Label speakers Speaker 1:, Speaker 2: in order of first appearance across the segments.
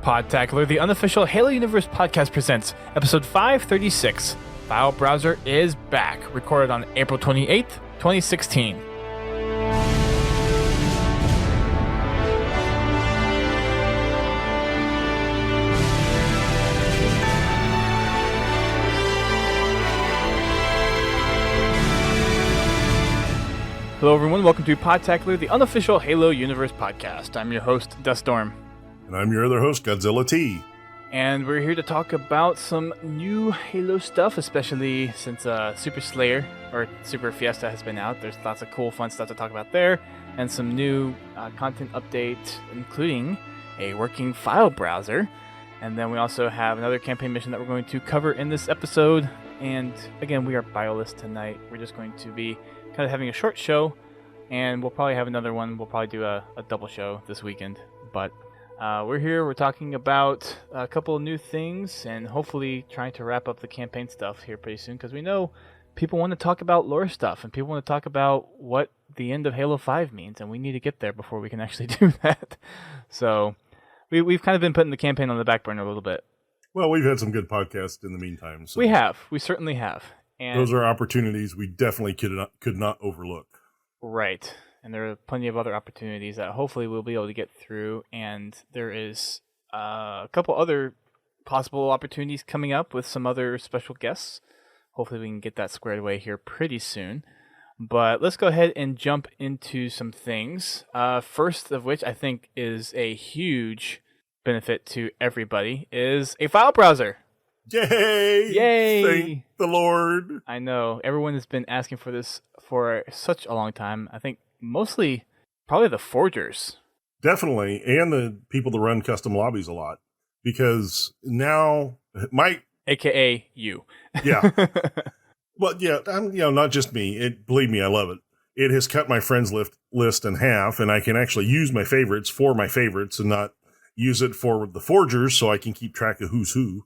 Speaker 1: Podtacular, the unofficial Halo Universe podcast presents episode 536. File Browser is back, recorded on April 28th, 2016. Hello everyone, welcome to Podtacular, the unofficial Halo Universe podcast. I'm your host, Duststorm.
Speaker 2: And I'm your other host, Godzilla T.
Speaker 1: And we're here to talk about some new Halo stuff, especially since Super Slayer, or Super Fiesta has been out. There's lots of cool, fun stuff to talk about there, and some new content updates, including a working file browser. And then we also have another campaign mission that we're going to cover in this episode. And again, we are bioless tonight. We're just going to be kind of having a short show, and we'll probably have another one. We'll probably do a double show this weekend, but we're here, we're talking about a couple of new things, and hopefully trying to wrap up the campaign stuff here pretty soon, because we know people want to talk about lore stuff, and people want to talk about what the end of Halo 5 means, and we need to get there before we can actually do that. So we've kind of been putting the campaign on the back burner a little bit.
Speaker 2: Well, we've had some good podcasts in the meantime. So
Speaker 1: We certainly have. And
Speaker 2: those are opportunities we definitely could not overlook.
Speaker 1: Right. And there are plenty of other opportunities that hopefully we'll be able to get through. And there is a couple other possible opportunities coming up with some other special guests. Hopefully we can get that squared away here pretty soon. But let's go ahead and jump into some things. First of which I think is a huge benefit to everybody is a file browser.
Speaker 2: Yay!
Speaker 1: Yay!
Speaker 2: Thank the Lord.
Speaker 1: I know. Everyone has been asking for this for such a long time. I think mostly probably the forgers.
Speaker 2: Definitely. And the people that run custom lobbies a lot. Because now,
Speaker 1: AKA you.
Speaker 2: Yeah. Well, yeah, not just me. Believe me, I love it. It has cut my friends list in half, and I can actually use my favorites for my favorites and not use it for the forgers so I can keep track of who's who.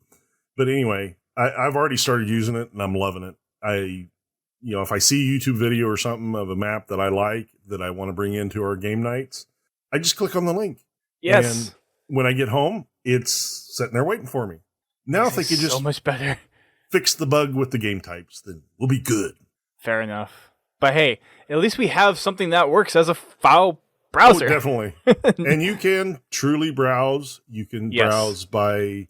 Speaker 2: But anyway, I've already started using it, and I'm loving it. If I see a YouTube video or something of a map that I like, that I want to bring into our game nights, I just click on the link.
Speaker 1: Yes.
Speaker 2: And when I get home, it's sitting there waiting for me. Now, if they could just
Speaker 1: so much better
Speaker 2: fix the bug with the game types, then we'll be good.
Speaker 1: Fair enough. But hey, at least we have something that works as a file browser.
Speaker 2: Oh, definitely. And you can truly browse. You can browse by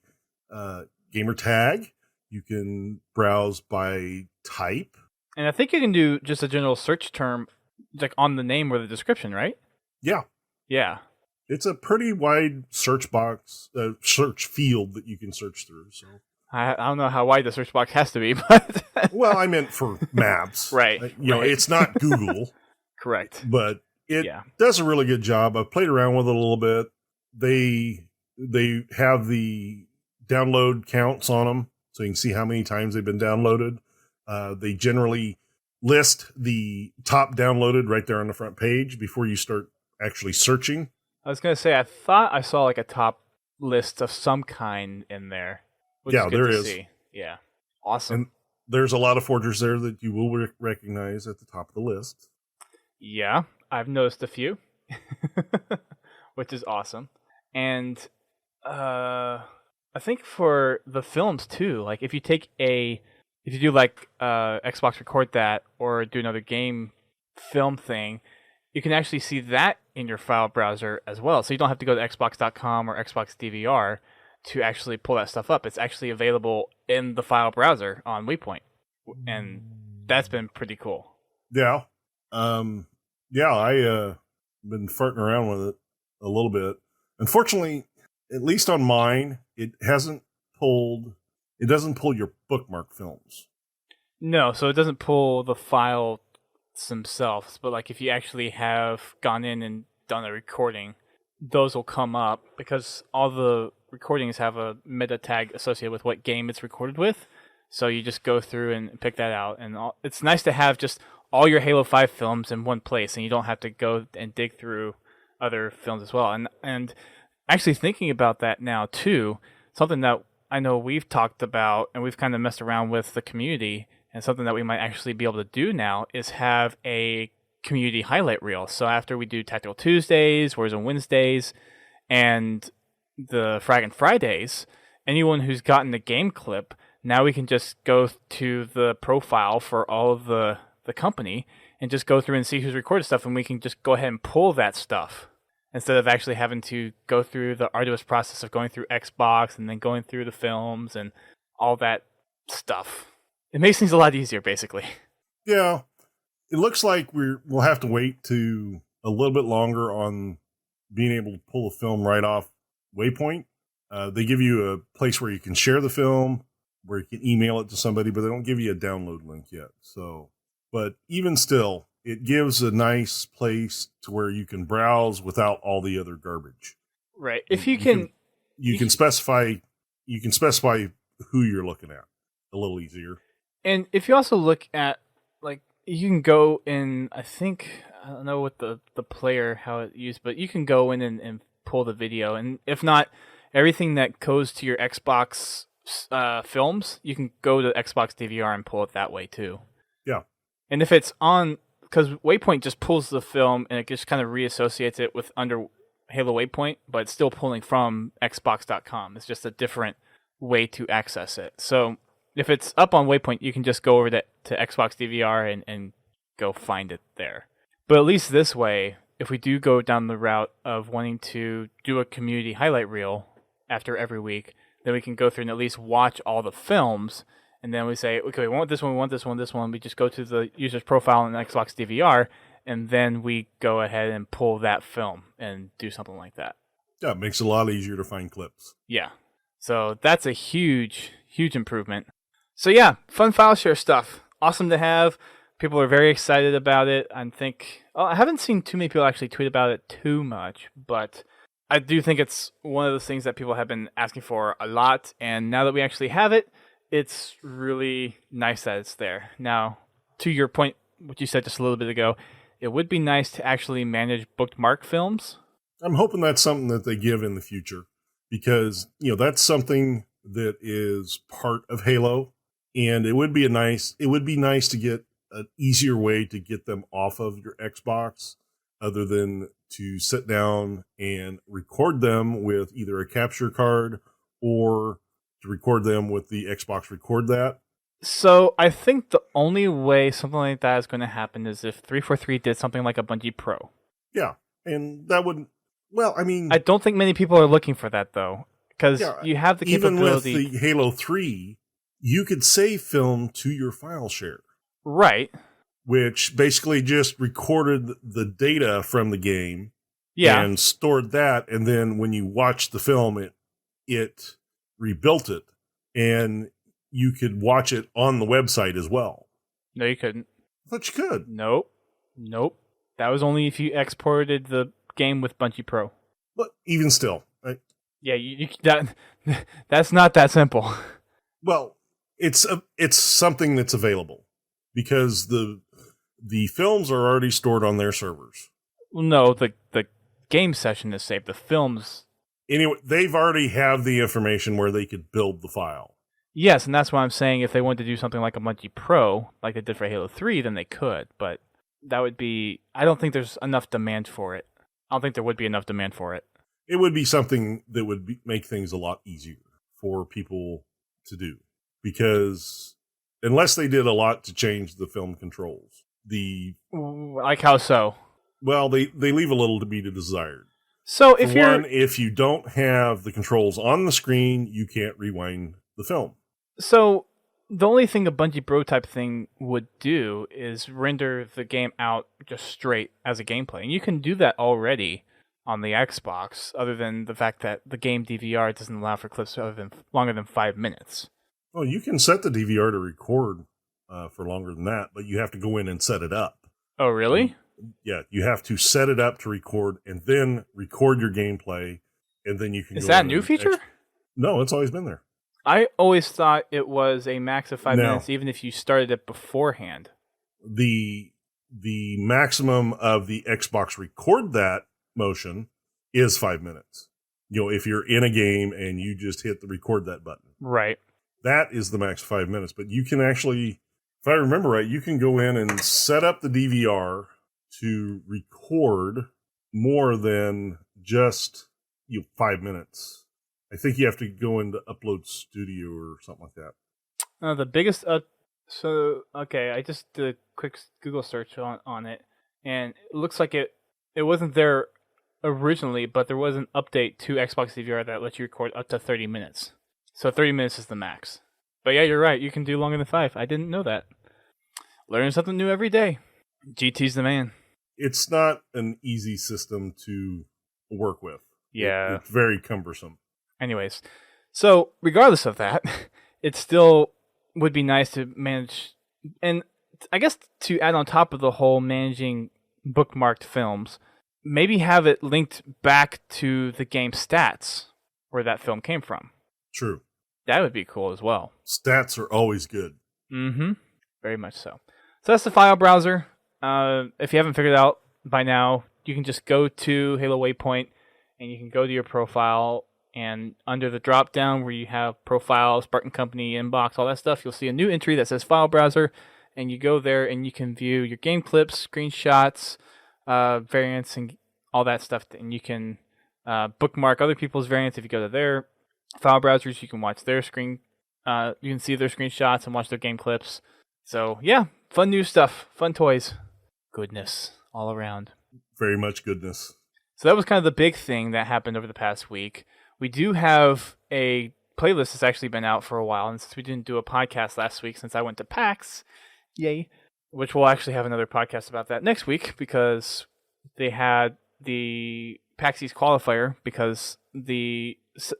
Speaker 2: gamer tag. You can browse by type.
Speaker 1: And I think you can do just a general search term like on the name or the description, right?
Speaker 2: Yeah.
Speaker 1: Yeah.
Speaker 2: It's a pretty wide search box, search field that you can search through. So
Speaker 1: I don't know how wide the search box has to be, but
Speaker 2: well, I meant for maps.
Speaker 1: Right.
Speaker 2: It's not Google.
Speaker 1: Correct.
Speaker 2: But it does a really good job. I've played around with it a little bit. They have the download counts on them, so you can see how many times they've been downloaded. They generally list the top downloaded right there on the front page before you start actually searching.
Speaker 1: I was going to say, I thought I saw like a top list of some kind in there.
Speaker 2: Yeah, there is.
Speaker 1: See. Yeah. Awesome.
Speaker 2: And there's a lot of forgers there that you will recognize at the top of the list.
Speaker 1: Yeah, I've noticed a few, which is awesome. And I think for the films too, like if you do like Xbox Record That or do another game film thing, you can actually see that in your file browser as well. So you don't have to go to xbox.com or Xbox DVR to actually pull that stuff up. It's actually available in the file browser on Waypoint. And that's been pretty cool.
Speaker 2: Yeah. I've been farting around with it a little bit. Unfortunately, at least on mine, it doesn't pull your bookmark films.
Speaker 1: No, so it doesn't pull the files themselves, but like if you actually have gone in and done a recording, those will come up because all the recordings have a meta tag associated with what game it's recorded with. So you just go through and pick that out, and it's nice to have just all your Halo 5 films in one place, and you don't have to go and dig through other films as well. And actually thinking about that now too, something that I know we've talked about and we've kind of messed around with the community, and something that we might actually be able to do now is have a community highlight reel. So after we do Tactical Tuesdays, Warzone Wednesdays, and the Fraggin' Fridays, anyone who's gotten the game clip, now we can just go to the profile for all of the company and just go through and see who's recorded stuff, and we can just go ahead and pull that stuff instead of actually having to go through the arduous process of going through Xbox and then going through the films and all that stuff. It makes things a lot easier, basically.
Speaker 2: Yeah. It looks like we'll have to wait to a little bit longer on being able to pull a film right off Waypoint. They give you a place where you can share the film, where you can email it to somebody, but they don't give you a download link yet. So, but even still, it gives a nice place to where you can browse without all the other garbage.
Speaker 1: Right. If you can
Speaker 2: specify who you're looking at a little easier.
Speaker 1: And if you also look at, like, you can go in, I don't know what the player, how it used, but you can go in and pull the video. And if not, everything that goes to your Xbox films, you can go to Xbox DVR and pull it that way too.
Speaker 2: Yeah.
Speaker 1: And if it's on, because Waypoint just pulls the film and it just kind of reassociates it with under Halo Waypoint, but it's still pulling from Xbox.com. It's just a different way to access it. So if it's up on Waypoint, you can just go over to Xbox DVR and go find it there. But at least this way, if we do go down the route of wanting to do a community highlight reel after every week, then we can go through and at least watch all the films, and then we say, okay, we want this one, we want this one, this one. We just go to the user's profile in Xbox DVR, and then we go ahead and pull that film and do something like that.
Speaker 2: Yeah, it makes it a lot easier to find clips.
Speaker 1: Yeah. So that's a huge, huge improvement. So yeah, fun file share stuff. Awesome to have. People are very excited about it. I haven't seen too many people actually tweet about it too much, but I do think it's one of those things that people have been asking for a lot. And now that we actually have it, it's really nice that it's there. Now, to your point, what you said just a little bit ago, it would be nice to actually manage bookmarked films.
Speaker 2: I'm hoping that's something that they give in the future, because, that's something that is part of Halo. And it would be nice to get an easier way to get them off of your Xbox, other than to sit down and record them with either a capture card or to record them with the Xbox Record That.
Speaker 1: So I think the only way something like that is going to happen is if 343 did something like a Bungie Pro.
Speaker 2: Yeah, and that would,
Speaker 1: I don't think many people are looking for that, though, because you have the capability.
Speaker 2: Even with the Halo 3, you could save film to your file share.
Speaker 1: Right.
Speaker 2: Which basically just recorded the data from the game, and stored that, and then when you watch the film, it rebuilt it, and you could watch it on the website as well.
Speaker 1: No, you couldn't.
Speaker 2: I thought you could.
Speaker 1: Nope. That was only if you exported the game with Bungie Pro.
Speaker 2: But even still,
Speaker 1: that's not that simple.
Speaker 2: Well, it's something that's available, because the films are already stored on their servers.
Speaker 1: No, the game session is saved. The films...
Speaker 2: Anyway, they've already have the information where they could build the file.
Speaker 1: Yes, and that's why I'm saying if they wanted to do something like a Bungie Pro, like they did for Halo 3, then they could. But that would be... I don't think there's enough demand for it. I don't think there would be enough demand for it.
Speaker 2: It would be something that would make things a lot easier for people to do. Because unless they did a lot to change the film controls,
Speaker 1: like how so?
Speaker 2: Well, they leave a little to be desired.
Speaker 1: So if
Speaker 2: you don't have the controls on the screen, you can't rewind the film.
Speaker 1: So the only thing a Bungie Pro type thing would do is render the game out just straight as a gameplay. And you can do that already on the Xbox, other than the fact that the game DVR doesn't allow for clips longer than 5 minutes.
Speaker 2: Oh, you can set the DVR to record for longer than that, but you have to go in and set it up.
Speaker 1: Oh, really?
Speaker 2: Yeah, you have to set it up to record and then record your gameplay, and then you can.
Speaker 1: Is that a new feature?
Speaker 2: No, it's always been there.
Speaker 1: I always thought it was a max of 5 minutes, even if you started it beforehand.
Speaker 2: The maximum of the Xbox Record That motion is 5 minutes. If you're in a game and you just hit the record that button.
Speaker 1: Right.
Speaker 2: That is the max 5 minutes. But you can actually, if I remember right, you can go in and set up the DVR to record more than just 5 minutes I think you have to go into Upload Studio or something like that.
Speaker 1: The biggest okay, I just did a quick Google search on it, and it looks like it wasn't there originally, but there was an update to Xbox DVR that lets you record up to 30 minutes. So 30 minutes is the max. But yeah, you're right. You can do longer than 5. I didn't know that. Learning something new every day. GT's the man.
Speaker 2: It's not an easy system to work with.
Speaker 1: Yeah.
Speaker 2: It's very cumbersome.
Speaker 1: Anyways, so regardless of that, it still would be nice to manage, and I guess to add on top of the whole managing bookmarked films, maybe have it linked back to the game stats where that film came from.
Speaker 2: True.
Speaker 1: That would be cool as well.
Speaker 2: Stats are always good.
Speaker 1: Mm-hmm. Very much so. So that's the file browser. If you haven't figured it out by now, you can just go to Halo Waypoint, and you can go to your profile, and under the drop down where you have profile, Spartan Company, inbox, all that stuff, you'll see a new entry that says file browser, and you go there and you can view your game clips, screenshots, variants, and all that stuff. And you can bookmark other people's variants if you go to their file browsers. You can watch their screen. You can see their screenshots and watch their game clips. So yeah, fun new stuff, fun toys, goodness all around.
Speaker 2: Very much goodness.
Speaker 1: So that was kind of the big thing that happened over the past week. We do have a playlist that's actually been out for a while, and since we didn't do a podcast last week, since I went to PAX, yay, which we'll actually have another podcast about that next week, because they had the PAX East qualifier, because I guess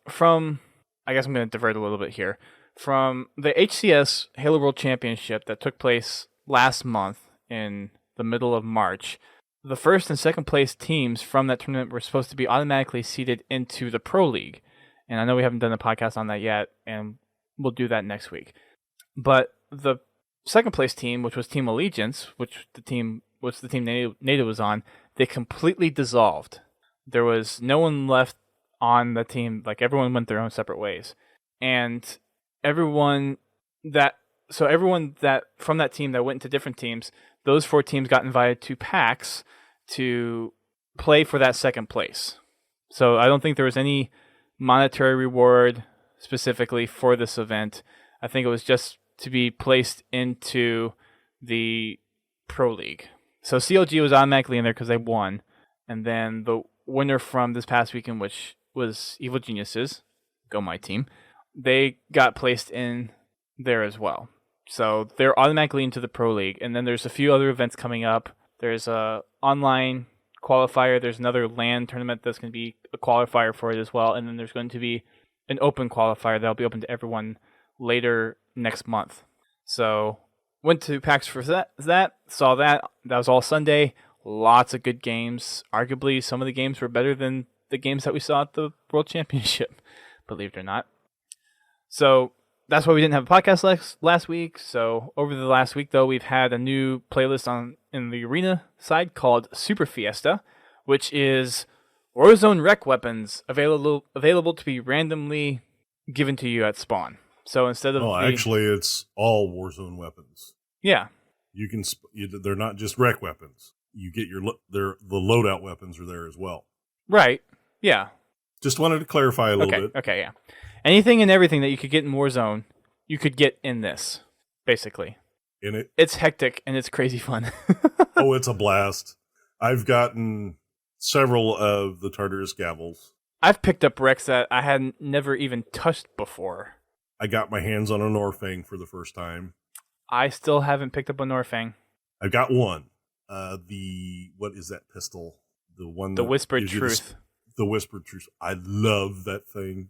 Speaker 1: I'm going to divert a little bit here, from the HCS Halo World Championship that took place last month in the middle of March. The first and second place teams from that tournament were supposed to be automatically seeded into the Pro League. And I know we haven't done a podcast on that yet, and we'll do that next week. But the second place team, which was Team Allegiance, which the team NATO was on, they completely dissolved. There was no one left on the team. Like, everyone went their own separate ways. And everyone that from that team that went into different teams, those 4 teams got invited to PAX to play for that second place. So I don't think there was any monetary reward specifically for this event. I think it was just to be placed into the Pro League. So CLG was automatically in there because they won. And then the winner from this past weekend, which was Evil Geniuses, go my team, they got placed in there as well. So they're automatically into the Pro League. And then there's a few other events coming up. There's a online qualifier. There's another LAN tournament that's going to be a qualifier for it as well. And then there's going to be an open qualifier that'll be open to everyone later next month. So went to PAX for that, saw that. That was all Sunday. Lots of good games. Arguably, some of the games were better than the games that we saw at the World Championship, believe it or not. So that's why we didn't have a podcast last week. So over the last week, though, we've had a new playlist in the arena side called Super Fiesta, which is Warzone rec weapons available to be randomly given to you at spawn. So instead of
Speaker 2: actually, it's all Warzone weapons.
Speaker 1: Yeah,
Speaker 2: you can. They're not just rec weapons. You get the loadout weapons are there as well.
Speaker 1: Right. Yeah.
Speaker 2: Just wanted to clarify a little bit.
Speaker 1: Okay. Yeah. Anything and everything that you could get in Warzone, you could get in this, basically.
Speaker 2: In it?
Speaker 1: It's hectic, and it's crazy fun.
Speaker 2: Oh, it's a blast. I've gotten several of the Tartarus Gavels.
Speaker 1: I've picked up wrecks that I had never even touched before.
Speaker 2: I got my hands on a Norfang for the first time.
Speaker 1: I still haven't picked up a Norfang.
Speaker 2: I've got one. What is that pistol?
Speaker 1: The Whispered Truth.
Speaker 2: The Whispered Truth. I love that thing.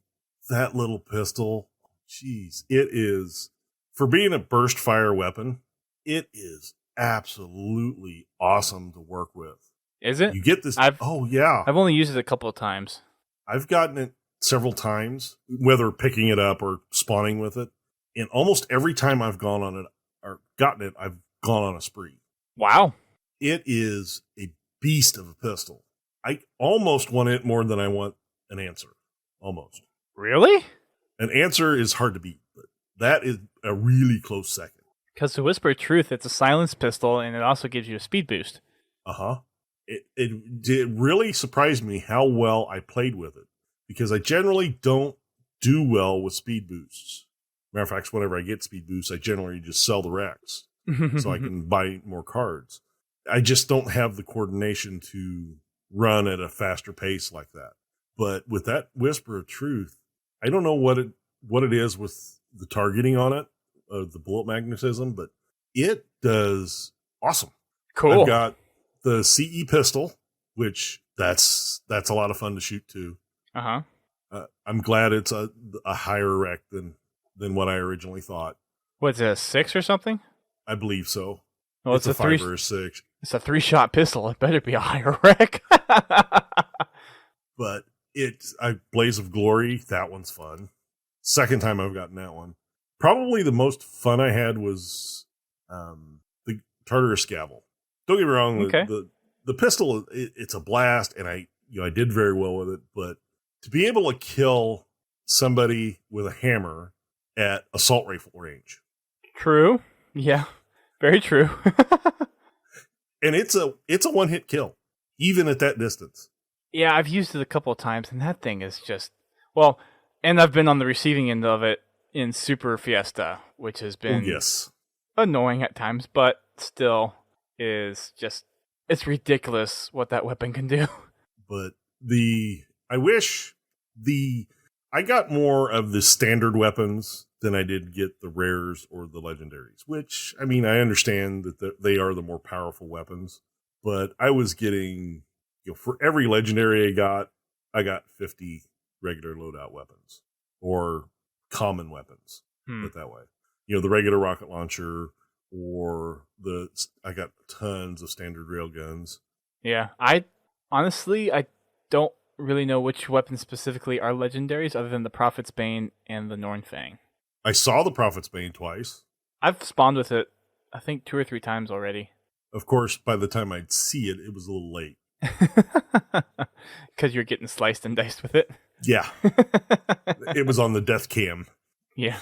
Speaker 2: That little pistol, jeez, it is, for being a burst fire weapon, it is absolutely awesome to work with.
Speaker 1: Is it?
Speaker 2: You get this. Oh, yeah.
Speaker 1: I've only used it a couple of times.
Speaker 2: I've gotten it several times, whether picking it up or spawning with it. And almost every time I've gone on it or gotten it, I've gone on a spree.
Speaker 1: Wow.
Speaker 2: It is a beast of a pistol. I almost want it more than I want an answer. Almost.
Speaker 1: Really?
Speaker 2: An answer is hard to beat, but that is a really close second.
Speaker 1: Because the Whispered Truth, it's a silenced pistol, and it also gives you a speed boost.
Speaker 2: Uh-huh. It really surprised me how well I played with it. because I generally don't do well with speed boosts. Matter of fact, whenever I get speed boosts, I generally just sell the Rex so I can buy more cards. I just don't have the coordination to run at a faster pace like that. But with that Whisper of Truth, I don't know what it is with the targeting on it, the bullet magnetism, but it does awesome.
Speaker 1: Cool.
Speaker 2: I've got the CE pistol, which that's a lot of fun to shoot too. I'm glad it's a higher rec than what I originally thought.
Speaker 1: What's it, a 6 or something?
Speaker 2: I believe so.
Speaker 1: Well, it's a
Speaker 2: 5 or a 6.
Speaker 1: It's a 3-shot pistol. It better be a higher rec.
Speaker 2: But it's Blaze of Glory. That one's fun. Second time I've gotten that one. Probably the most fun I had was the Tartarus Scavel. Don't get me wrong.
Speaker 1: Okay.
Speaker 2: The pistol, it's a blast, and I did very well with it. But to be able to kill somebody with a hammer at assault rifle range.
Speaker 1: True. Yeah. Very true.
Speaker 2: And it's a one-hit kill, even at that distance.
Speaker 1: Yeah, I've used it a couple of times, and that thing is just... Well, and I've been on the receiving end of it in Super Fiesta, which has been annoying at times, but still is just... It's ridiculous what that weapon can do.
Speaker 2: But I got more of the standard weapons than I did get the rares or the legendaries, which, I mean, I understand that they are the more powerful weapons, but I was getting, for every legendary I got 50 regular loadout weapons or common weapons, put it that way. The regular rocket launcher, or I got tons of standard railguns.
Speaker 1: Yeah, I don't really know which weapons specifically are legendaries other than the Prophet's Bane and the Nornfang.
Speaker 2: I saw the Prophet's Bane twice.
Speaker 1: I've spawned with it, I think 2 or 3 times already.
Speaker 2: Of course, by the time I'd see it, it was a little late.
Speaker 1: Because you're getting sliced and diced with it?
Speaker 2: Yeah. It was on the death cam.
Speaker 1: Yeah.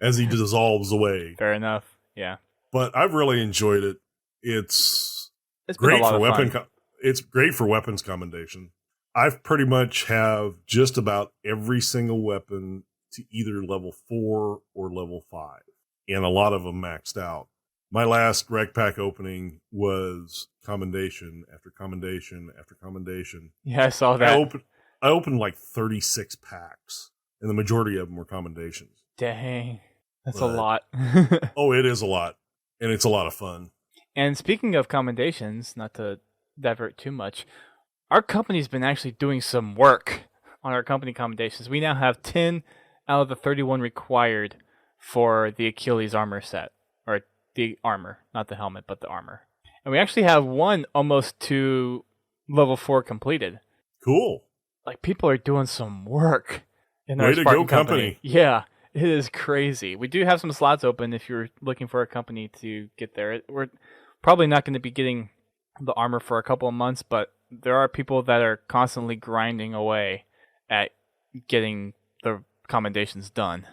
Speaker 2: As he dissolves away.
Speaker 1: Fair enough, yeah.
Speaker 2: But I've really enjoyed it. It's
Speaker 1: great
Speaker 2: for weapon. It's great for weapons commendation. I've pretty much have just about every single weapon to either level 4 or level 5, and a lot of them maxed out. My last rec pack opening was commendation after commendation after commendation.
Speaker 1: Yeah, I saw that.
Speaker 2: I opened like 36 packs, and the majority of them were commendations.
Speaker 1: Dang, that's a lot.
Speaker 2: Oh, it is a lot, and it's a lot of fun.
Speaker 1: And speaking of commendations, not to divert too much, our company's been actually doing some work on our company commendations. We now have 10 out of the 31 required for the Achilles armor set, or the armor, not the helmet, but the armor. And we actually have one almost to level 4 completed.
Speaker 2: Cool.
Speaker 1: Like, people are doing some work in our
Speaker 2: Way to
Speaker 1: Spartan
Speaker 2: go, company.
Speaker 1: Yeah, it is crazy. We do have some slots open if you're looking for a company to get there. We're probably not going to be getting the armor for a couple of months, but there are people that are constantly grinding away at getting the commendations done.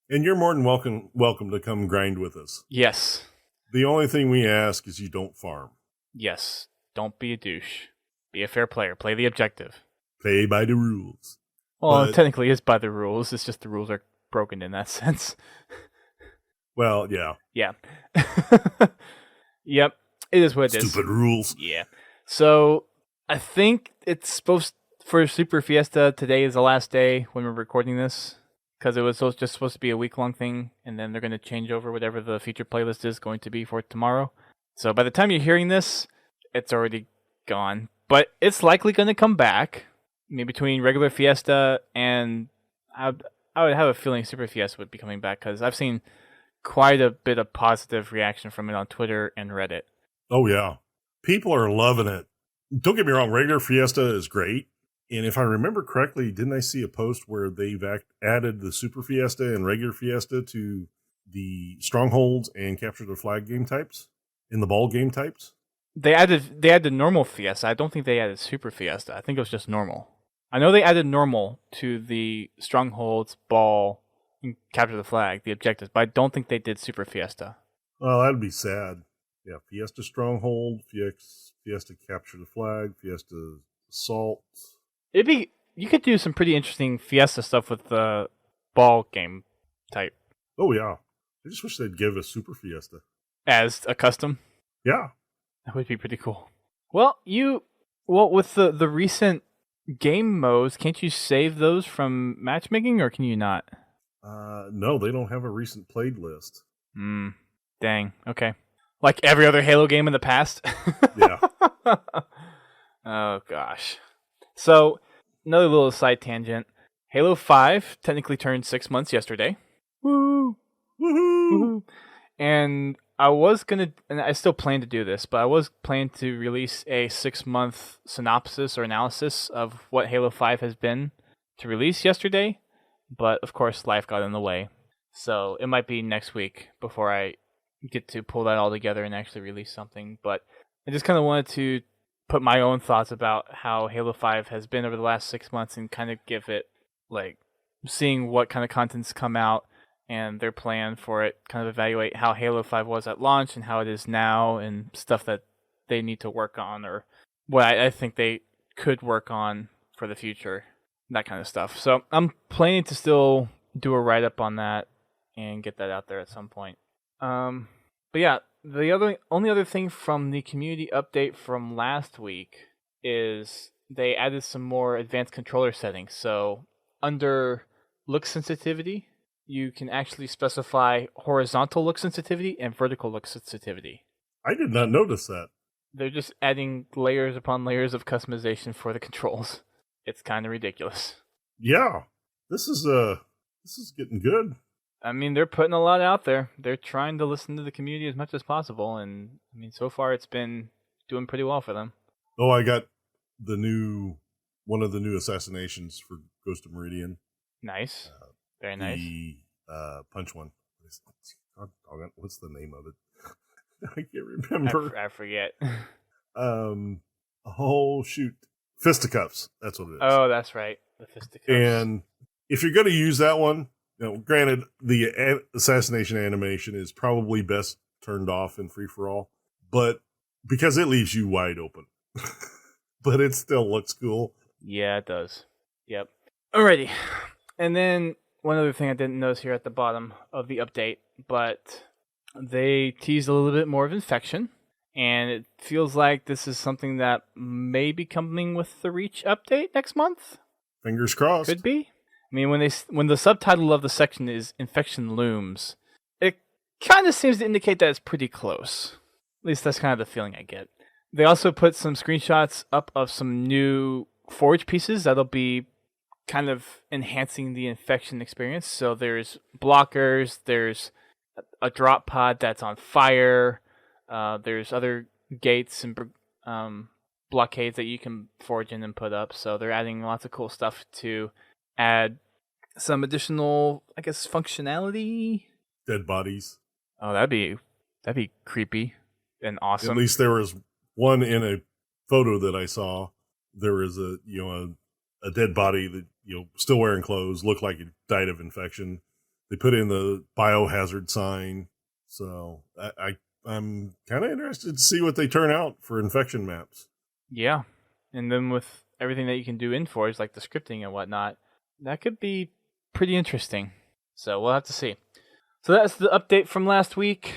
Speaker 2: And you're more than welcome to come grind with us.
Speaker 1: Yes.
Speaker 2: The only thing we ask is you don't farm.
Speaker 1: Yes. Don't be a douche. Be a fair player. Play the objective.
Speaker 2: Play by the rules.
Speaker 1: Well, it technically is by the rules. It's just the rules are broken in that sense.
Speaker 2: Well, yeah.
Speaker 1: Yeah. Yep. It is what it is.
Speaker 2: Stupid rules.
Speaker 1: Yeah. So, I think it's supposed for Super Fiesta, today is the last day when we're recording this, because it was just supposed to be a week-long thing, and then they're going to change over whatever the feature playlist is going to be for tomorrow. So by the time you're hearing this, it's already gone. But it's likely going to come back, maybe between regular Fiesta and I would have a feeling Super Fiesta would be coming back, because I've seen quite a bit of positive reaction from it on Twitter and Reddit.
Speaker 2: Oh, yeah. People are loving it. Don't get me wrong, regular Fiesta is great. And if I remember correctly, didn't I see a post where they've added the Super Fiesta and regular Fiesta to the Strongholds and Capture the Flag game types? In the ball game types?
Speaker 1: They added normal Fiesta. I don't think they added Super Fiesta. I think it was just normal. I know they added normal to the Strongholds, ball, and Capture the Flag, the objectives, but I don't think they did Super Fiesta.
Speaker 2: Well, that'd be sad. Yeah, Fiesta Stronghold, Fiesta Capture the Flag, Fiesta Assault.
Speaker 1: It'd be you could do some pretty interesting Fiesta stuff with the ball game type
Speaker 2: Oh, yeah. I just wish they'd give us Super Fiesta.
Speaker 1: as a custom.
Speaker 2: Yeah.
Speaker 1: That would be pretty cool. Well, with the recent game modes, can't you save those from matchmaking, or can you not?
Speaker 2: No, they don't have a recent played list.
Speaker 1: Dang. Okay. Like every other Halo game in the past?
Speaker 2: Yeah.
Speaker 1: Oh, gosh. So, another little side tangent. Halo 5 technically turned 6 months yesterday. Woo!
Speaker 2: Woohoo!
Speaker 1: Woohoo! And I still plan to do this, but I was planning to release a 6-month synopsis or analysis of what Halo 5 has been to release yesterday. But, of course, life got in the way. So, it might be next week before I get to pull that all together and actually release something. But I just kind of wanted to put my own thoughts about how Halo 5 has been over the last 6 months and kind of give it, like, seeing what kind of contents come out and their plan for it, kind of evaluate how Halo 5 was at launch and how it is now and stuff that they need to work on or what I think they could work on for the future, that kind of stuff. So I'm planning to still do a write-up on that and get that out there at some point. But yeah, the only other thing from the community update from last week is they added some more advanced controller settings. So under look sensitivity, you can actually specify horizontal look sensitivity and vertical look sensitivity.
Speaker 2: I did not notice that.
Speaker 1: They're just adding layers upon layers of customization for the controls. It's kind of ridiculous.
Speaker 2: Yeah. This is getting good.
Speaker 1: I mean, they're putting a lot out there. They're trying to listen to the community as much as possible, and I mean, so far it's been doing pretty well for them.
Speaker 2: Oh, I got one of the new assassinations for Ghost of Meridian.
Speaker 1: Nice. Very nice.
Speaker 2: The punch one. What's the name of it? I can't remember.
Speaker 1: I forget.
Speaker 2: Oh, shoot. Fisticuffs. That's what it is.
Speaker 1: Oh, that's right. The fisticuffs.
Speaker 2: And if you're going to use that one, granted, the assassination animation is probably best turned off in free-for-all, but because it leaves you wide open. But it still looks cool.
Speaker 1: Yeah, it does. Yep. Alrighty. And then one other thing I didn't notice here at the bottom of the update, but they teased a little bit more of infection, and it feels like this is something that may be coming with the Reach update next month.
Speaker 2: Fingers crossed.
Speaker 1: Could be. I mean, when the subtitle of the section is Infection Looms, it kind of seems to indicate that it's pretty close. At least that's kind of the feeling I get. They also put some screenshots up of some new forge pieces that'll be kind of enhancing the infection experience. So there's blockers, there's a drop pod that's on fire, there's other gates and blockades that you can forge in and put up. So they're adding lots of cool stuff to add some additional, I guess, functionality.
Speaker 2: Dead bodies.
Speaker 1: Oh, that'd be creepy and awesome.
Speaker 2: At least there was one in a photo that I saw. There was a dead body that still wearing clothes, looked like it died of infection. They put in the biohazard sign, so I'm kind of interested to see what they turn out for infection maps.
Speaker 1: Yeah, and then with everything that you can do in Forge, like the scripting and whatnot, that could be pretty interesting. So we'll have to see. So that's the update from last week.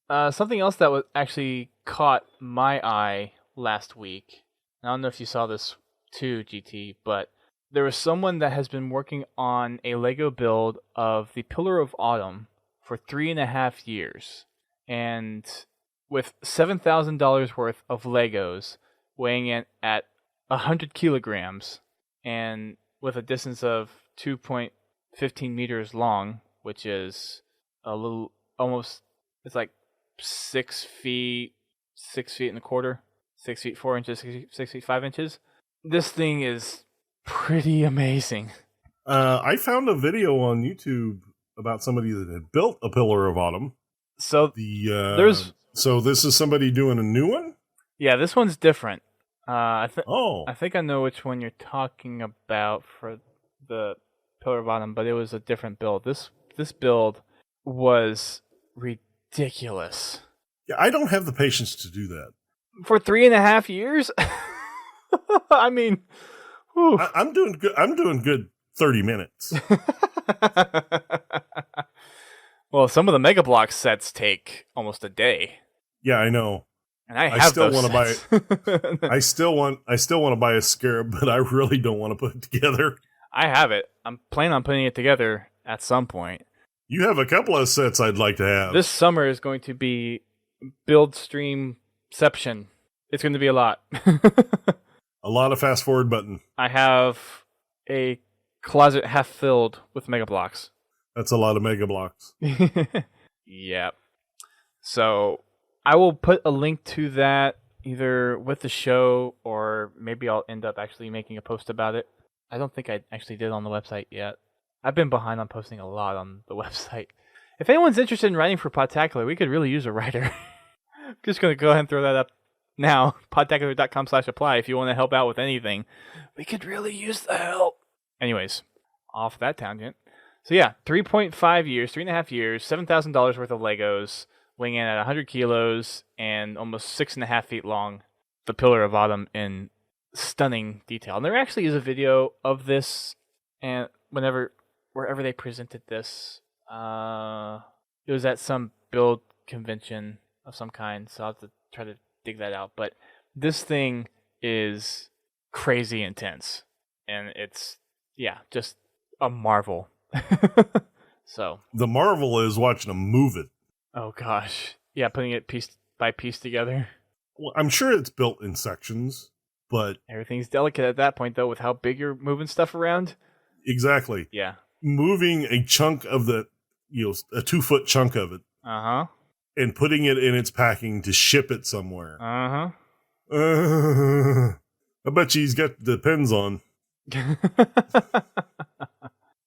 Speaker 1: Something else that was actually caught my eye last week. I don't know if you saw this too, GT, but there was someone that has been working on a Lego build of the Pillar of Autumn for 3.5 years. And with $7,000 worth of Legos, weighing in at 100 kilograms, and with a distance of 2.15 meters long, which is it's like 6 feet, 6 feet and a quarter, 6 feet 4 inches, 6 feet 5 inches. This thing is pretty amazing.
Speaker 2: I found a video on YouTube about somebody that had built a Pillar of Autumn.
Speaker 1: So
Speaker 2: so this is somebody doing a new one?
Speaker 1: Yeah, this one's different. I think I know which one you're talking about for the Pillar of Autumn, but it was a different build. This build was ridiculous.
Speaker 2: Yeah, I don't have the patience to do that.
Speaker 1: For 3.5 years? I mean,
Speaker 2: I'm doing good. I'm doing good 30 minutes.
Speaker 1: Well, some of the Mega Block sets take almost a day.
Speaker 2: Yeah, I know.
Speaker 1: And I still
Speaker 2: want to buy. I still want to buy a Scarab, but I really don't want to put it together.
Speaker 1: I have it. I'm planning on putting it together at some point.
Speaker 2: You have a couple of sets I'd like to have.
Speaker 1: This summer is going to be build streamception. It's going to be a lot.
Speaker 2: A lot of fast forward button.
Speaker 1: I have a closet half filled with Mega Blocks.
Speaker 2: That's a lot of Mega Blocks.
Speaker 1: Yep. So I will put a link to that either with the show or maybe I'll end up actually making a post about it. I don't think I actually did on the website yet. I've been behind on posting a lot on the website. If anyone's interested in writing for Podtacular, we could really use a writer. I'm just going to go ahead and throw that up now. Podtacular.com/apply if you want to help out with anything. We could really use the help. Anyways, off that tangent. So yeah, 3.5 years, 3.5 years, $7,000 worth of Legos, weighing in at 100 kilos and almost 6.5 feet long. The Pillar of Autumn in stunning detail. And there actually is a video of this, and wherever they presented this, it was at some build convention of some kind, so I'll have to try to dig that out. But this thing is crazy intense, and it's, yeah, just a marvel. So
Speaker 2: the marvel is watching them move it.
Speaker 1: Oh gosh, yeah, putting it piece by piece together.
Speaker 2: Well, I'm sure it's built in sections, but
Speaker 1: everything's delicate at that point, though, with how big you're moving stuff around.
Speaker 2: Exactly.
Speaker 1: Yeah,
Speaker 2: moving a chunk of a 2-foot chunk of it. And putting it in its packing to ship it somewhere. I bet you he's got the pens on.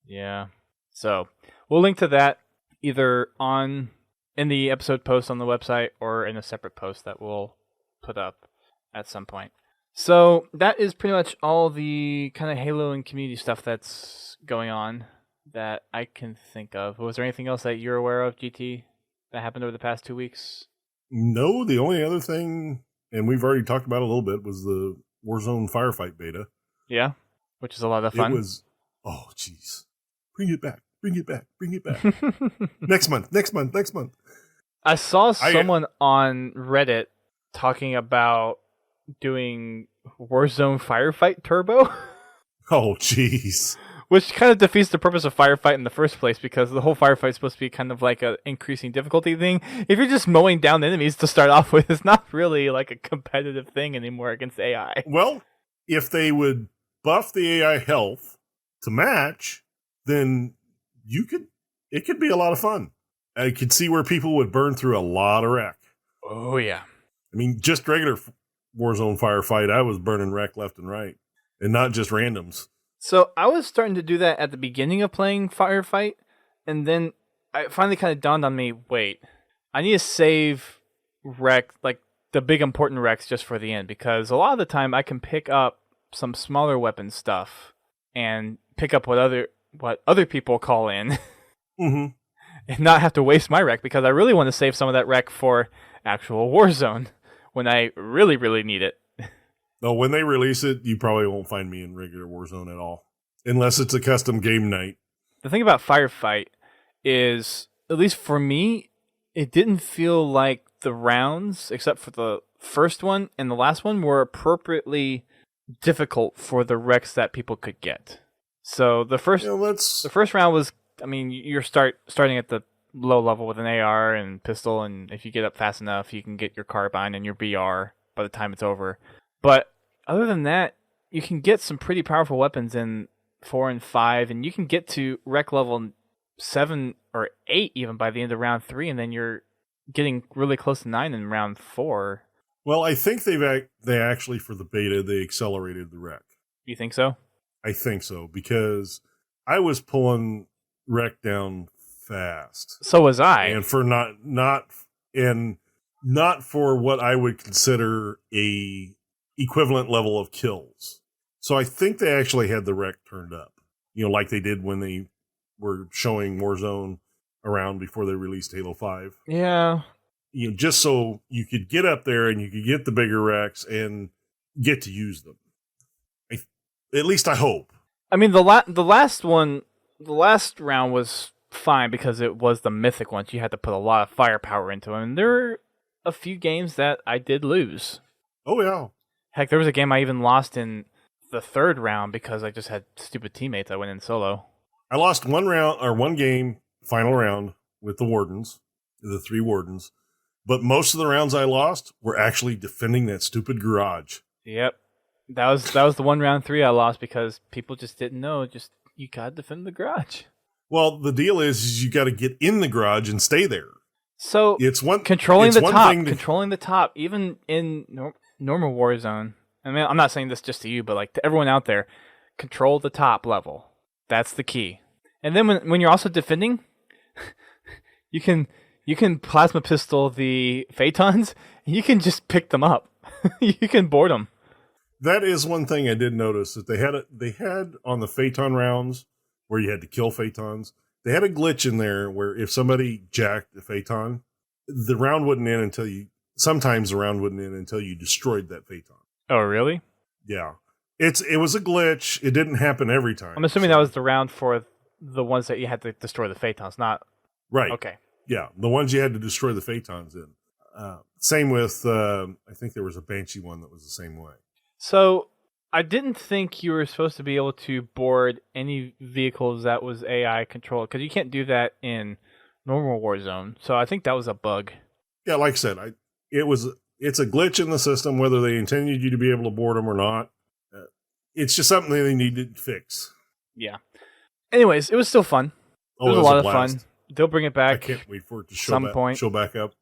Speaker 1: Yeah. So we'll link to that either in the episode post on the website or in a separate post that we'll put up at some point. So that is pretty much all the kind of Halo and community stuff that's going on that I can think of. Was there anything else that you're aware of, GT, that happened over the past 2 weeks?
Speaker 2: No, the only other thing, and we've already talked about it a little bit, was the Warzone Firefight beta.
Speaker 1: Yeah, which is a lot of fun.
Speaker 2: It was, oh, jeez. Bring it back. Next month.
Speaker 1: I saw someone on Reddit talking about doing Warzone Firefight Turbo.
Speaker 2: Oh, jeez.
Speaker 1: Which kind of defeats the purpose of Firefight in the first place, because the whole firefight is supposed to be kind of like an increasing difficulty thing. If you're just mowing down enemies to start off with, it's not really like a competitive thing anymore against AI.
Speaker 2: Well, if they would buff the AI health to match, then it could be a lot of fun. I could see where people would burn through a lot of wreck.
Speaker 1: Oh, yeah.
Speaker 2: I mean, just regular Warzone Firefight, I was burning wreck left and right, and not just randoms.
Speaker 1: So I was starting to do that at the beginning of playing Firefight, and then it finally kind of dawned on me, wait, I need to save wreck, like the big important wrecks, just for the end, because a lot of the time I can pick up some smaller weapon stuff and pick up what other people call in.
Speaker 2: Mm-hmm.
Speaker 1: And not have to waste my wreck, because I really want to save some of that wreck for actual Warzone when I really, really need it.
Speaker 2: No, when they release it, you probably won't find me in regular Warzone at all. Unless it's a custom game night.
Speaker 1: The thing about Firefight is, at least for me, it didn't feel like the rounds, except for the first one and the last one, were appropriately difficult for the wrecks that people could get. So the first round was, I mean, you're starting at the low level with an AR and pistol, and if you get up fast enough, you can get your carbine and your BR by the time it's over. But other than that, you can get some pretty powerful weapons in 4 and 5, and you can get to wreck level 7 or 8 even by the end of round 3, and then you're getting really close to 9 in round 4.
Speaker 2: Well, I think they actually, for the beta, they accelerated the wreck.
Speaker 1: You think so?
Speaker 2: I think so, because I was pulling wreck down fast.
Speaker 1: So was I.
Speaker 2: And for not for what I would consider a equivalent level of kills. So I think they actually had the wreck turned up, like they did when they were showing Warzone around before they released Halo 5.
Speaker 1: Yeah.
Speaker 2: Just so you could get up there and you could get the bigger wrecks and get to use them. At least I hope.
Speaker 1: I mean, the last round was fine because it was the mythic ones. You had to put a lot of firepower into them. And there were a few games that I did lose.
Speaker 2: Oh, yeah.
Speaker 1: Heck, there was a game I even lost in the third round because I just had stupid teammates. I went in solo.
Speaker 2: I lost one game, final round, with the Wardens, the 3 Wardens. But most of the rounds I lost were actually defending that stupid garage.
Speaker 1: Yep. That was the 1 round 3 I lost because people just didn't know. Just, you gotta defend the garage.
Speaker 2: Well, the deal is you got to get in the garage and stay there.
Speaker 1: So controlling the top, even in normal Warzone. I mean, I'm not saying this just to you, but like to everyone out there, control the top level. That's the key. And then when you're also defending, you can plasma pistol the Phaetons. And you can just pick them up. You can board them.
Speaker 2: That is one thing I did notice that they had on the Phaeton rounds where you had to kill Phaetons. They had a glitch in there where if somebody jacked the Phaeton, the round wouldn't end until you destroyed that Phaeton.
Speaker 1: Oh, really?
Speaker 2: Yeah. It was a glitch. It didn't happen every time.
Speaker 1: I'm assuming that was the round for the ones that you had to destroy the Phaetons, not...
Speaker 2: Right.
Speaker 1: Okay.
Speaker 2: Yeah, the ones you had to destroy the Phaetons in. Same with, I think there was a Banshee one that was the same way.
Speaker 1: So, I didn't think you were supposed to be able to board any vehicles that was AI controlled, because you can't do that in normal Warzone. So I think that was a bug.
Speaker 2: Yeah, like I said, it's a glitch in the system, whether they intended you to be able to board them or not. It's just something they need to fix.
Speaker 1: Yeah. Anyways, it was still fun. It was a lot of fun. They'll bring it back.
Speaker 2: I can't wait for it to show back up.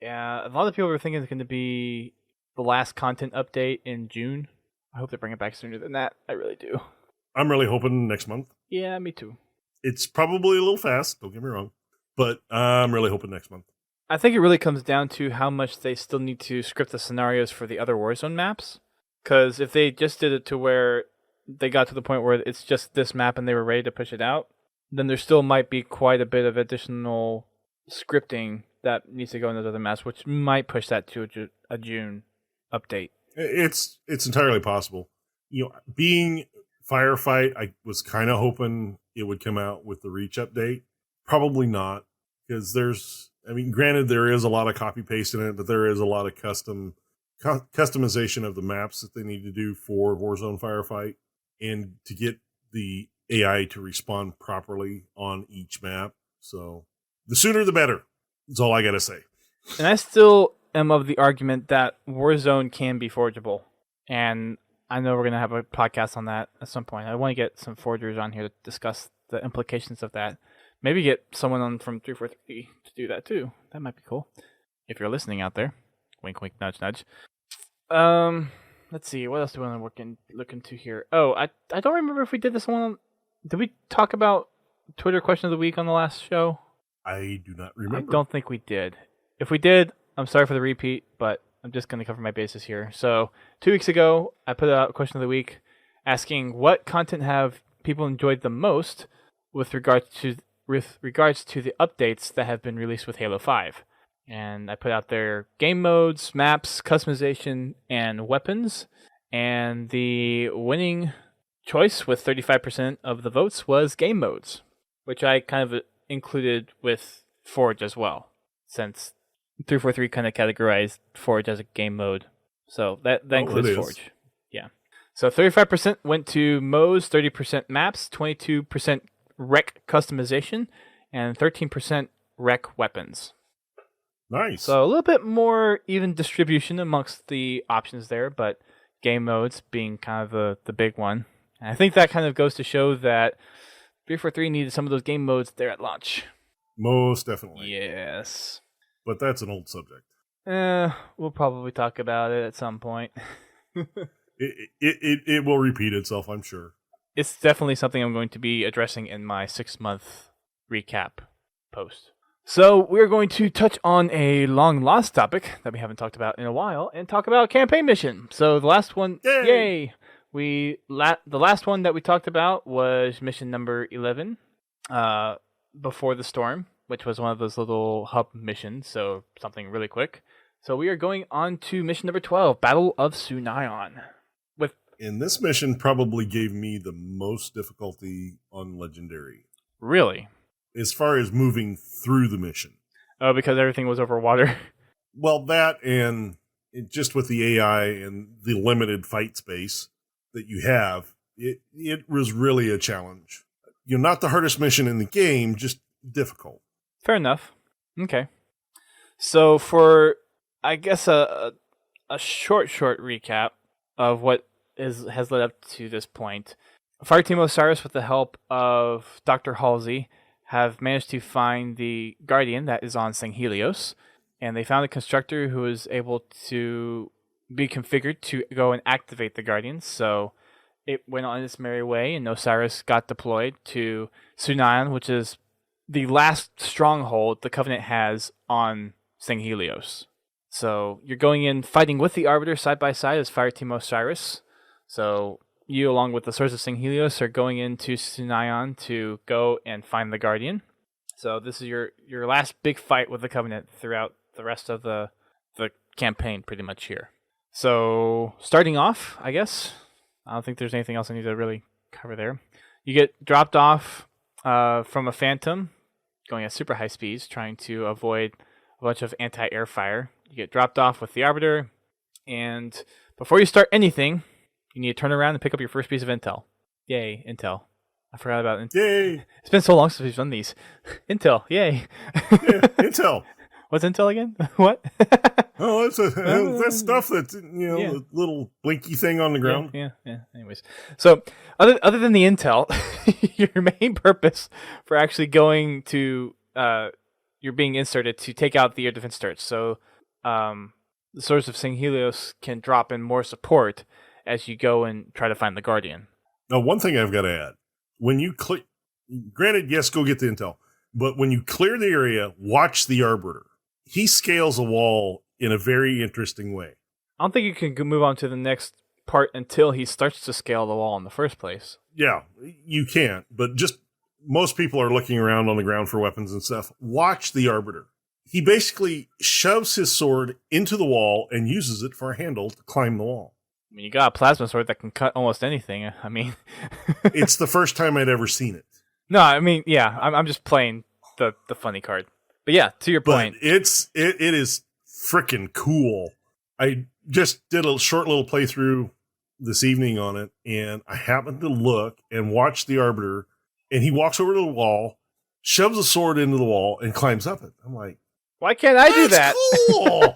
Speaker 1: Yeah, a lot of people were thinking it's going to be the last content update in June. I hope they bring it back sooner than that. I really do.
Speaker 2: I'm really hoping next month.
Speaker 1: Yeah, me too.
Speaker 2: It's probably a little fast, don't get me wrong. But I'm really hoping next month.
Speaker 1: I think it really comes down to how much they still need to script the scenarios for the other Warzone maps. Because if they just did it to where they got to the point where it's just this map and they were ready to push it out, then there still might be quite a bit of additional scripting that needs to go into the other maps, which might push that to a June update.
Speaker 2: It's entirely possible. Being Firefight, I was kind of hoping it would come out with the Reach update. Probably not, because granted, there is a lot of copy paste in it, but there is a lot of customization of the maps that they need to do for Warzone Firefight, and to get the AI to respond properly on each map. So the sooner the better. That's all I gotta say.
Speaker 1: And I still am of the argument that Warzone can be forgeable. And I know we're going to have a podcast on that at some point. I want to get some forgers on here to discuss the implications of that. Maybe get someone on from 343 to do that too. That might be cool. If you're listening out there. Wink, wink, nudge, nudge. Let's see. What else do we want to look into here? Oh, I don't remember if we did this one. Did we talk about Twitter question of the week on the last show?
Speaker 2: I do not remember.
Speaker 1: I don't think we did. If we did, I'm sorry for the repeat, but I'm just going to cover my bases here. So 2 weeks ago, I put out a question of the week asking what content have people enjoyed the most with regards to the updates that have been released with Halo 5. And I put out there game modes, maps, customization, and weapons. And the winning choice with 35% of the votes was game modes, which I kind of included with Forge as well, since 343 kind of categorized Forge as a game mode. So that includes Forge. Yeah. So 35% went to modes, 30% maps, 22% rec customization, and 13% rec weapons.
Speaker 2: Nice.
Speaker 1: So a little bit more even distribution amongst the options there, but game modes being kind of the big one. And I think that kind of goes to show that 343 needed some of those game modes there at launch.
Speaker 2: Most definitely.
Speaker 1: Yes.
Speaker 2: But that's an old subject.
Speaker 1: We'll probably talk about it at some point.
Speaker 2: It will repeat itself, I'm sure.
Speaker 1: It's definitely something I'm going to be addressing in my 6-month recap post. So we're going to touch on a long lost topic that we haven't talked about in a while and talk about campaign mission. So the last one, yay! The last one that we talked about was mission number 11, Before the Storm, which was one of those little hub missions, so something really quick. So we are going on to mission number 12, Battle of Sunaion, with
Speaker 2: And this mission probably gave me the most difficulty on Legendary.
Speaker 1: Really?
Speaker 2: As far as moving through the mission.
Speaker 1: Oh, because everything was over water?
Speaker 2: Well, that and just with the AI and the limited fight space that you have, it was really a challenge. Not the hardest mission in the game, just difficult.
Speaker 1: Fair enough. Okay. So for, I guess, a short recap of what has led up to this point, Fireteam Osiris, with the help of Dr. Halsey, have managed to find the Guardian that is on St. Helios, and they found a constructor who was able to be configured to go and activate the Guardian. So it went on its merry way, and Osiris got deployed to Sunaion, which is the last stronghold the Covenant has on St. Helios. So you're going in fighting with the Arbiter side by side as Fireteam Osiris. So you, along with the Swords of St. Helios, are going into Sunaion to go and find the Guardian. So this is your last big fight with the Covenant throughout the rest of the campaign, pretty much here. So starting off, I guess, I don't think there's anything else I need to really cover there. You get dropped off from a Phantom, going at super high speeds, trying to avoid a bunch of anti-air fire. You get dropped off with the Arbiter, and before you start anything, you need to turn around and pick up your first piece of intel. Yay, intel. I forgot about intel.
Speaker 2: Yay!
Speaker 1: It's been so long since we've done these. Intel, yay.
Speaker 2: Yeah, intel.
Speaker 1: What's intel again? What?
Speaker 2: Oh, that's stuff that's, the little blinky thing on the ground.
Speaker 1: Yeah. Anyways. So, other than the intel, your main purpose for actually going to, you're being inserted to take out the air defense turrets. So, the Swords of St. Helios can drop in more support as you go and try to find the Guardian.
Speaker 2: Now, one thing I've got to add. When you granted, yes, go get the intel, but when you clear the area, watch the Arbiter. He scales a wall in a very interesting way.
Speaker 1: I don't think you can move on to the next part until he starts to scale the wall in the first place.
Speaker 2: Yeah, you can't, but just most people are looking around on the ground for weapons and stuff. Watch the Arbiter. He basically shoves his sword into the wall and uses it for a handle to climb the wall.
Speaker 1: I mean, you got a plasma sword that can cut almost anything. I mean...
Speaker 2: It's the first time I'd ever seen it.
Speaker 1: No, I mean, yeah, I'm just playing the funny card. But yeah, to your point.
Speaker 2: But it is freaking cool. I just did a short little playthrough this evening on it, and I happened to look and watch the Arbiter, and he walks over to the wall, shoves a sword into the wall, and climbs up it. I'm like,
Speaker 1: why can't I do that?
Speaker 2: Cool!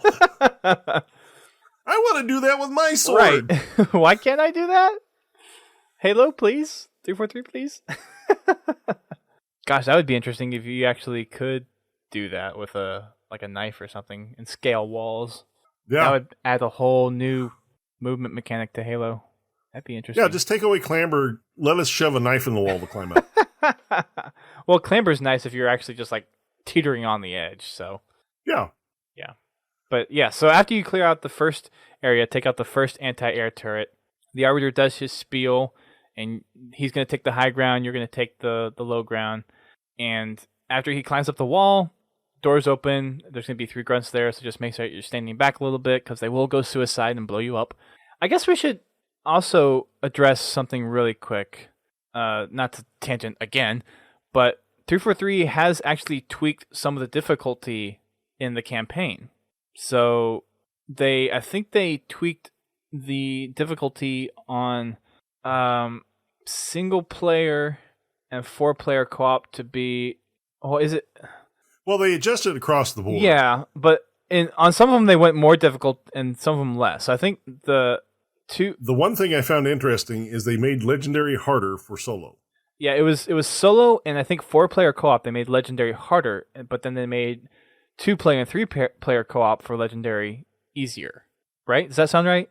Speaker 2: I want to do that with my sword.
Speaker 1: Right. Why can't I do that? Halo, please. 343, please. Gosh, that would be interesting if you actually could do that with a knife or something and scale walls. Yeah. That would add a whole new movement mechanic to Halo. That'd be interesting.
Speaker 2: Yeah, just take away clamber. Let us shove a knife in the wall to climb up.
Speaker 1: Well, clamber's nice if you're actually just teetering on the edge. So
Speaker 2: yeah.
Speaker 1: But yeah, so after you clear out the first area, take out the first anti-air turret, the Arbiter does his spiel, and he's going to take the high ground, you're going to take the low ground. And after he climbs up the wall, doors open, there's going to be 3 grunts there, so just make sure you're standing back a little bit, because they will go suicide and blow you up. I guess we should also address something really quick, not to tangent again, but 343 has actually tweaked some of the difficulty in the campaign. So I think they tweaked the difficulty on single player and 4-player co-op to be. Oh, is it?
Speaker 2: Well, they adjusted across the board.
Speaker 1: Yeah, but on some of them they went more difficult and some of them less. I think the one thing I found interesting is they made Legendary harder for solo. Yeah, it was solo, and I think 4-player co-op they made Legendary harder, but then they made 2-player and 3-player co-op for Legendary easier. Right? Does that sound right?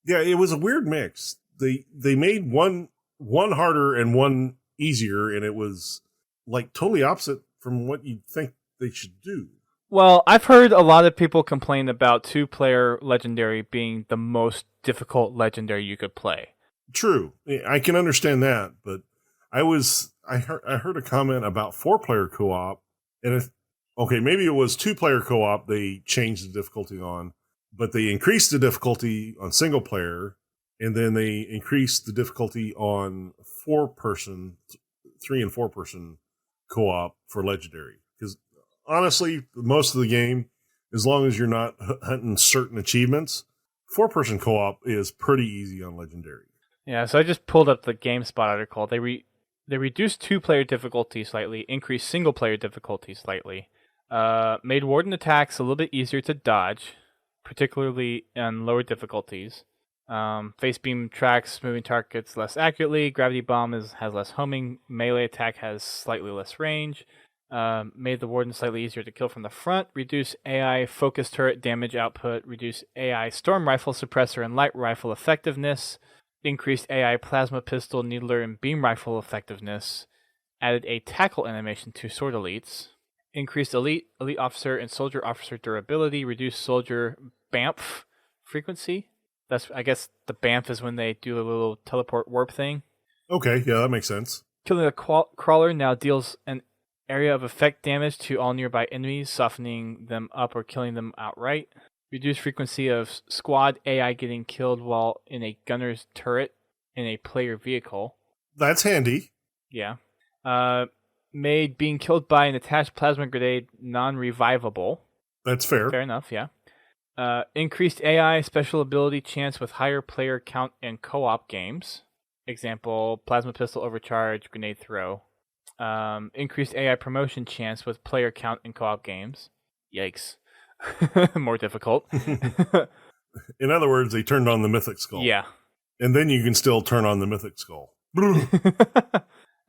Speaker 2: Yeah, it was a weird mix. They made one harder and one easier, and it was totally opposite from what you'd think they should do.
Speaker 1: Well, I've heard a lot of people complain about 2-player Legendary being the most difficult Legendary you could play.
Speaker 2: True. I can understand that, but I heard a comment about 4-player co-op, and maybe it was 2-player co-op they changed the difficulty on, but they increased the difficulty on single player, and then they increased the difficulty on 4-person, 3 and 4-person co-op for legendary. Because honestly, most of the game, as long as you're not hunting certain achievements, 4-person co-op is pretty easy on legendary.
Speaker 1: Yeah, so I just pulled up the GameSpot article. They reduced 2-player difficulty slightly, increased single-player difficulty slightly, made warden attacks a little bit easier to dodge, particularly on lower difficulties. Face beam tracks moving targets less accurately. Gravity bomb has less homing. Melee attack has slightly less range. Made the warden slightly easier to kill from the front. Reduce AI focus turret damage output. Reduce AI storm rifle suppressor and light rifle effectiveness. Increased AI plasma pistol, needler, and beam rifle effectiveness. Added a tackle animation to sword elites. Increased elite officer, and soldier officer durability. Reduced soldier BAMF frequency. I guess the BAMF is when they do a little teleport warp thing.
Speaker 2: Okay, yeah, that makes sense.
Speaker 1: Killing a crawler now deals an area of effect damage to all nearby enemies, softening them up or killing them outright. Reduced frequency of squad AI getting killed while in a gunner's turret in a player vehicle.
Speaker 2: That's handy.
Speaker 1: Yeah. Made being killed by an attached plasma grenade non-revivable.
Speaker 2: That's fair.
Speaker 1: Fair enough, yeah. Increased AI special ability chance with higher player count in co-op games. Example, plasma pistol overcharge, grenade throw. Increased AI promotion chance with player count in co-op games. Yikes. More difficult.
Speaker 2: In other words, they turned on the mythic skull.
Speaker 1: Yeah.
Speaker 2: And then you can still turn on the mythic skull.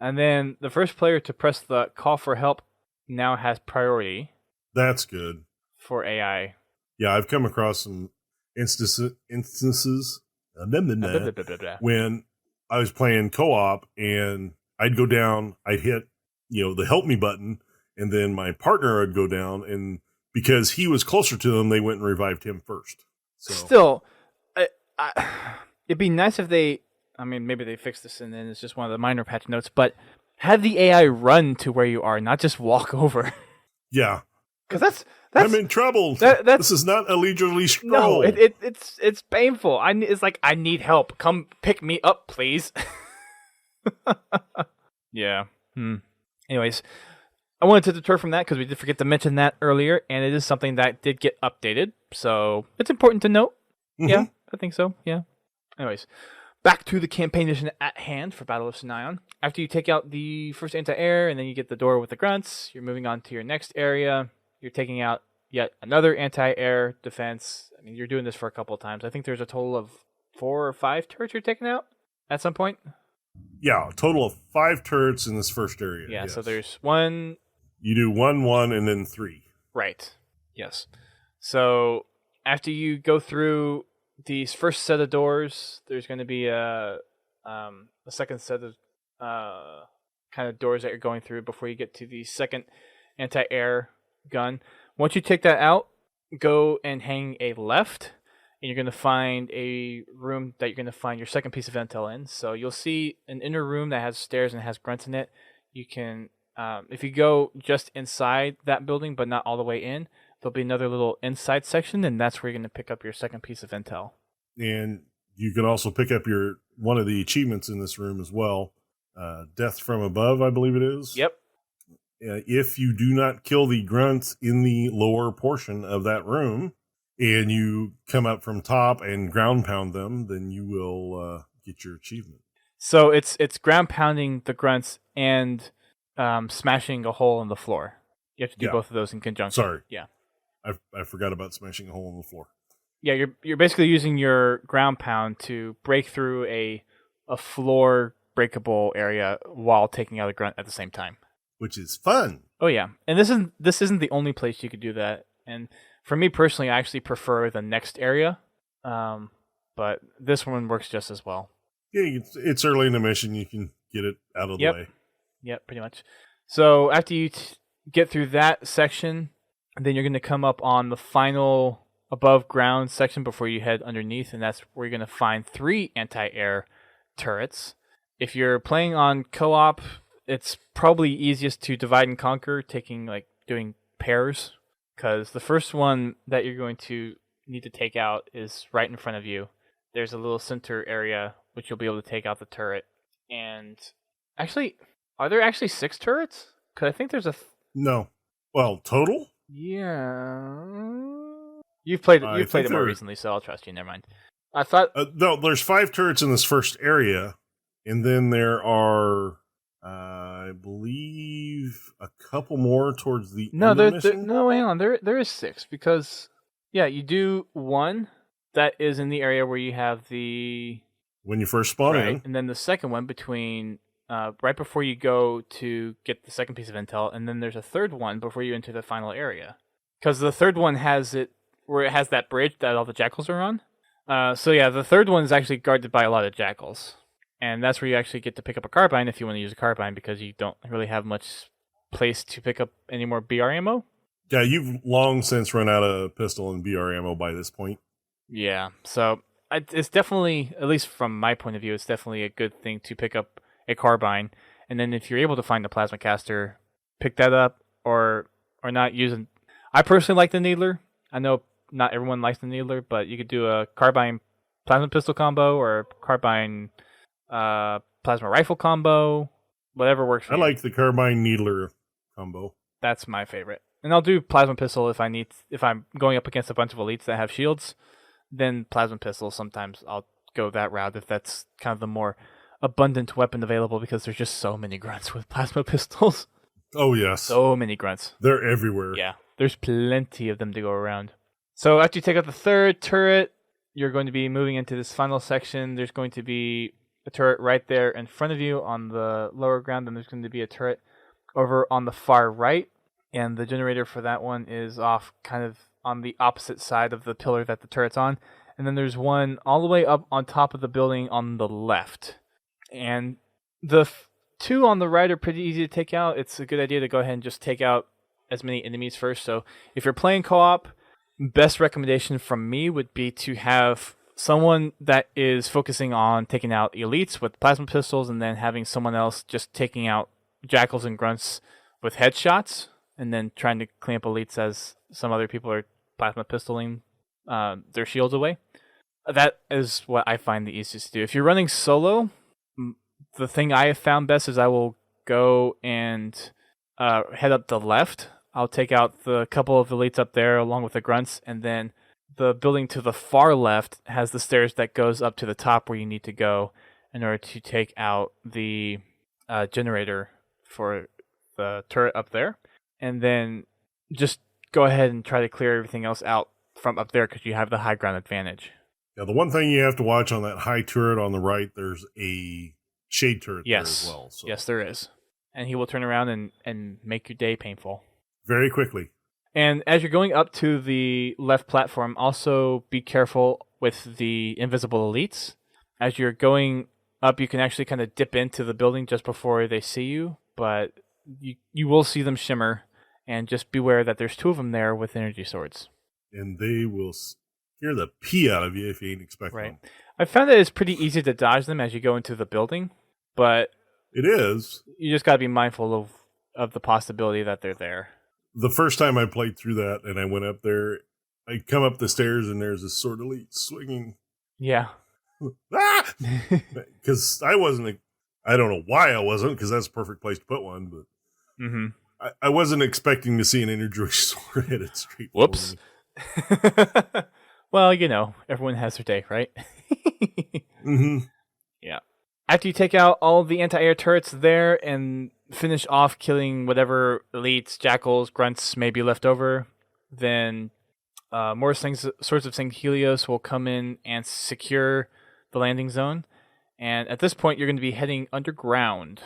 Speaker 1: And then the first player to press the call for help now has priority.
Speaker 2: That's good.
Speaker 1: For AI.
Speaker 2: Yeah, I've come across some instances when I was playing co-op and I'd go down, I'd hit, the help me button, and then my partner would go down, and because he was closer to them, they went and revived him first. So.
Speaker 1: Still, it'd be nice if maybe they fixed this and then it's just one of the minor patch notes, but have the AI run to where you are, not just walk over.
Speaker 2: Yeah.
Speaker 1: Because that's
Speaker 2: I'm in trouble. This is not a leisurely stroll.
Speaker 1: No, it's painful. I need help. Come pick me up, please. Yeah. Anyways, I wanted to deter from that because we did forget to mention that earlier, and it is something that did get updated, so it's important to note. Mm-hmm. Yeah, I think so. Yeah. Anyways, back to the campaign mission at hand for Battle of Sunaion. After you take out the first anti-air, and then you get the door with the grunts, you're moving on to your next area. You're taking out yet another anti-air defense. I mean, you're doing this for a couple of times. I think there's a total of 4 or 5 turrets you're taking out at some point.
Speaker 2: Yeah, a total of 5 turrets in this first area.
Speaker 1: Yeah,
Speaker 2: yes.
Speaker 1: So there's 1.
Speaker 2: You do 1, 1, and then 3.
Speaker 1: Right. Yes. So after you go through these first set of doors, there's going to be a second set of kind of doors that you're going through before you get to the second anti-air gun. Once you take that out, go and hang a left, and you're going to find a room that you're going to find your second piece of intel in. So you'll see an inner room that has stairs and has grunts in it. You can, if you go just inside that building but not all the way in, there'll be another little inside section, and that's where you're going to pick up your second piece of intel.
Speaker 2: And you can also pick up one of the achievements in this room as well. Death from above, I believe it is.
Speaker 1: Yep.
Speaker 2: If you do not kill the grunts in the lower portion of that room, and you come up from top and ground pound them, then you will get your achievement.
Speaker 1: So it's ground pounding the grunts and smashing a hole in the floor. You have to do both of those in conjunction.
Speaker 2: Sorry.
Speaker 1: Yeah.
Speaker 2: I forgot about smashing a hole in the floor.
Speaker 1: Yeah, you're basically using your ground pound to break through a floor breakable area while taking out a grunt at the same time.
Speaker 2: Which is fun.
Speaker 1: Oh yeah, and this isn't the only place you could do that. And for me personally, I actually prefer the next area, but this one works just as well.
Speaker 2: Yeah, it's early in the mission. You can get it out of the way.
Speaker 1: Yep, pretty much. So after you get through that section, then you're going to come up on the final above ground section before you head underneath, and that's where you're going to find 3 anti-air turrets. If you're playing on co-op, it's probably easiest to divide and conquer, doing pairs, because the first one that you're going to need to take out is right in front of you. there's a little center area which you'll be able to take out the turret. And actually, are there actually 6 turrets? Because I think there's a...
Speaker 2: No. Well, total?
Speaker 1: Yeah. You've played it more recently, so I'll trust you. Never mind. I thought...
Speaker 2: no, there's 5 turrets in this first area, and then there are, I believe, a couple more towards the end of the mission.
Speaker 1: No, hang on. There is 6, because, yeah, you do 1 that is in the area where you have the...
Speaker 2: When you first spawn in.
Speaker 1: And then the second one between... right before you go to get the second piece of intel, and then there's a third one before you enter the final area. Because the third one has it where it has that bridge that all the jackals are on. So yeah, the third one is actually guarded by a lot of jackals. And that's where you actually get to pick up a carbine if you want to use a carbine, because you don't really have much place to pick up any more BR ammo.
Speaker 2: Yeah, you've long since run out of pistol and BR ammo by this point.
Speaker 1: Yeah, so it's definitely, at least from my point of view, it's definitely a good thing to pick up a carbine, and then if you're able to find a plasma caster, pick that up, or not using. I personally like the needler. I know not everyone likes the needler, but you could do a carbine plasma pistol combo or carbine plasma rifle combo, whatever works for you.
Speaker 2: I like the carbine needler combo.
Speaker 1: That's my favorite, and I'll do plasma pistol if I'm going up against a bunch of elites that have shields. Then plasma pistol, sometimes I'll go that route if that's kind of the more abundant weapon available, because there's just so many grunts with plasma pistols.
Speaker 2: Oh, yes.
Speaker 1: So many grunts.
Speaker 2: They're everywhere.
Speaker 1: Yeah, there's plenty of them to go around. So after you take out the third turret, you're going to be moving into this final section. There's going to be a turret right there in front of you on the lower ground, and there's going to be a turret over on the far right, and the generator for that one is off kind of on the opposite side of the pillar that the turret's on. And then there's one all the way up on top of the building on the left. And the 2 on the right are pretty easy to take out. It's a good idea to go ahead and just take out as many enemies first. So if you're playing co-op, best recommendation from me would be to have someone that is focusing on taking out elites with plasma pistols, and then having someone else just taking out jackals and grunts with headshots, and then trying to clean up elites as some other people are plasma pistoling their shields away. That is what I find the easiest to do. If you're running solo, the thing I have found best is I will go and head up the left. I'll take out the couple of elites up there along with the grunts, and then the building to the far left has the stairs that goes up to the top where you need to go in order to take out the generator for the turret up there. And then just go ahead and try to clear everything else out from up there, because you have the high ground advantage.
Speaker 2: Yeah, the one thing you have to watch on that high turret on the right, there's a shade turret there as well. So.
Speaker 1: Yes, there is. And he will turn around and make your day painful.
Speaker 2: Very quickly.
Speaker 1: And as you're going up to the left platform, also be careful with the invisible elites. As you're going up, you can actually kind of dip into the building just before they see you, but you will see them shimmer, and just beware that there's 2 of them there with energy swords.
Speaker 2: And they will scare the pee out of you if you ain't expecting them.
Speaker 1: I found that it's pretty easy to dodge them as you go into the building, but
Speaker 2: it is.
Speaker 1: You just got to be mindful of the possibility that they're there.
Speaker 2: The first time I played through that and I went up there, I come up the stairs and there's this sword elite swinging.
Speaker 1: Yeah.
Speaker 2: Because I wasn't, I don't know why I wasn't, because that's a perfect place to put one, but I wasn't expecting to see an energy sword headed straight.
Speaker 1: Whoops. Well, everyone has their day, right? Yeah. After you take out all the anti-air turrets there and finish off killing whatever elites, jackals, grunts may be left over, then more sorts of Helios will come in and secure the landing zone. And at this point, you're going to be heading underground.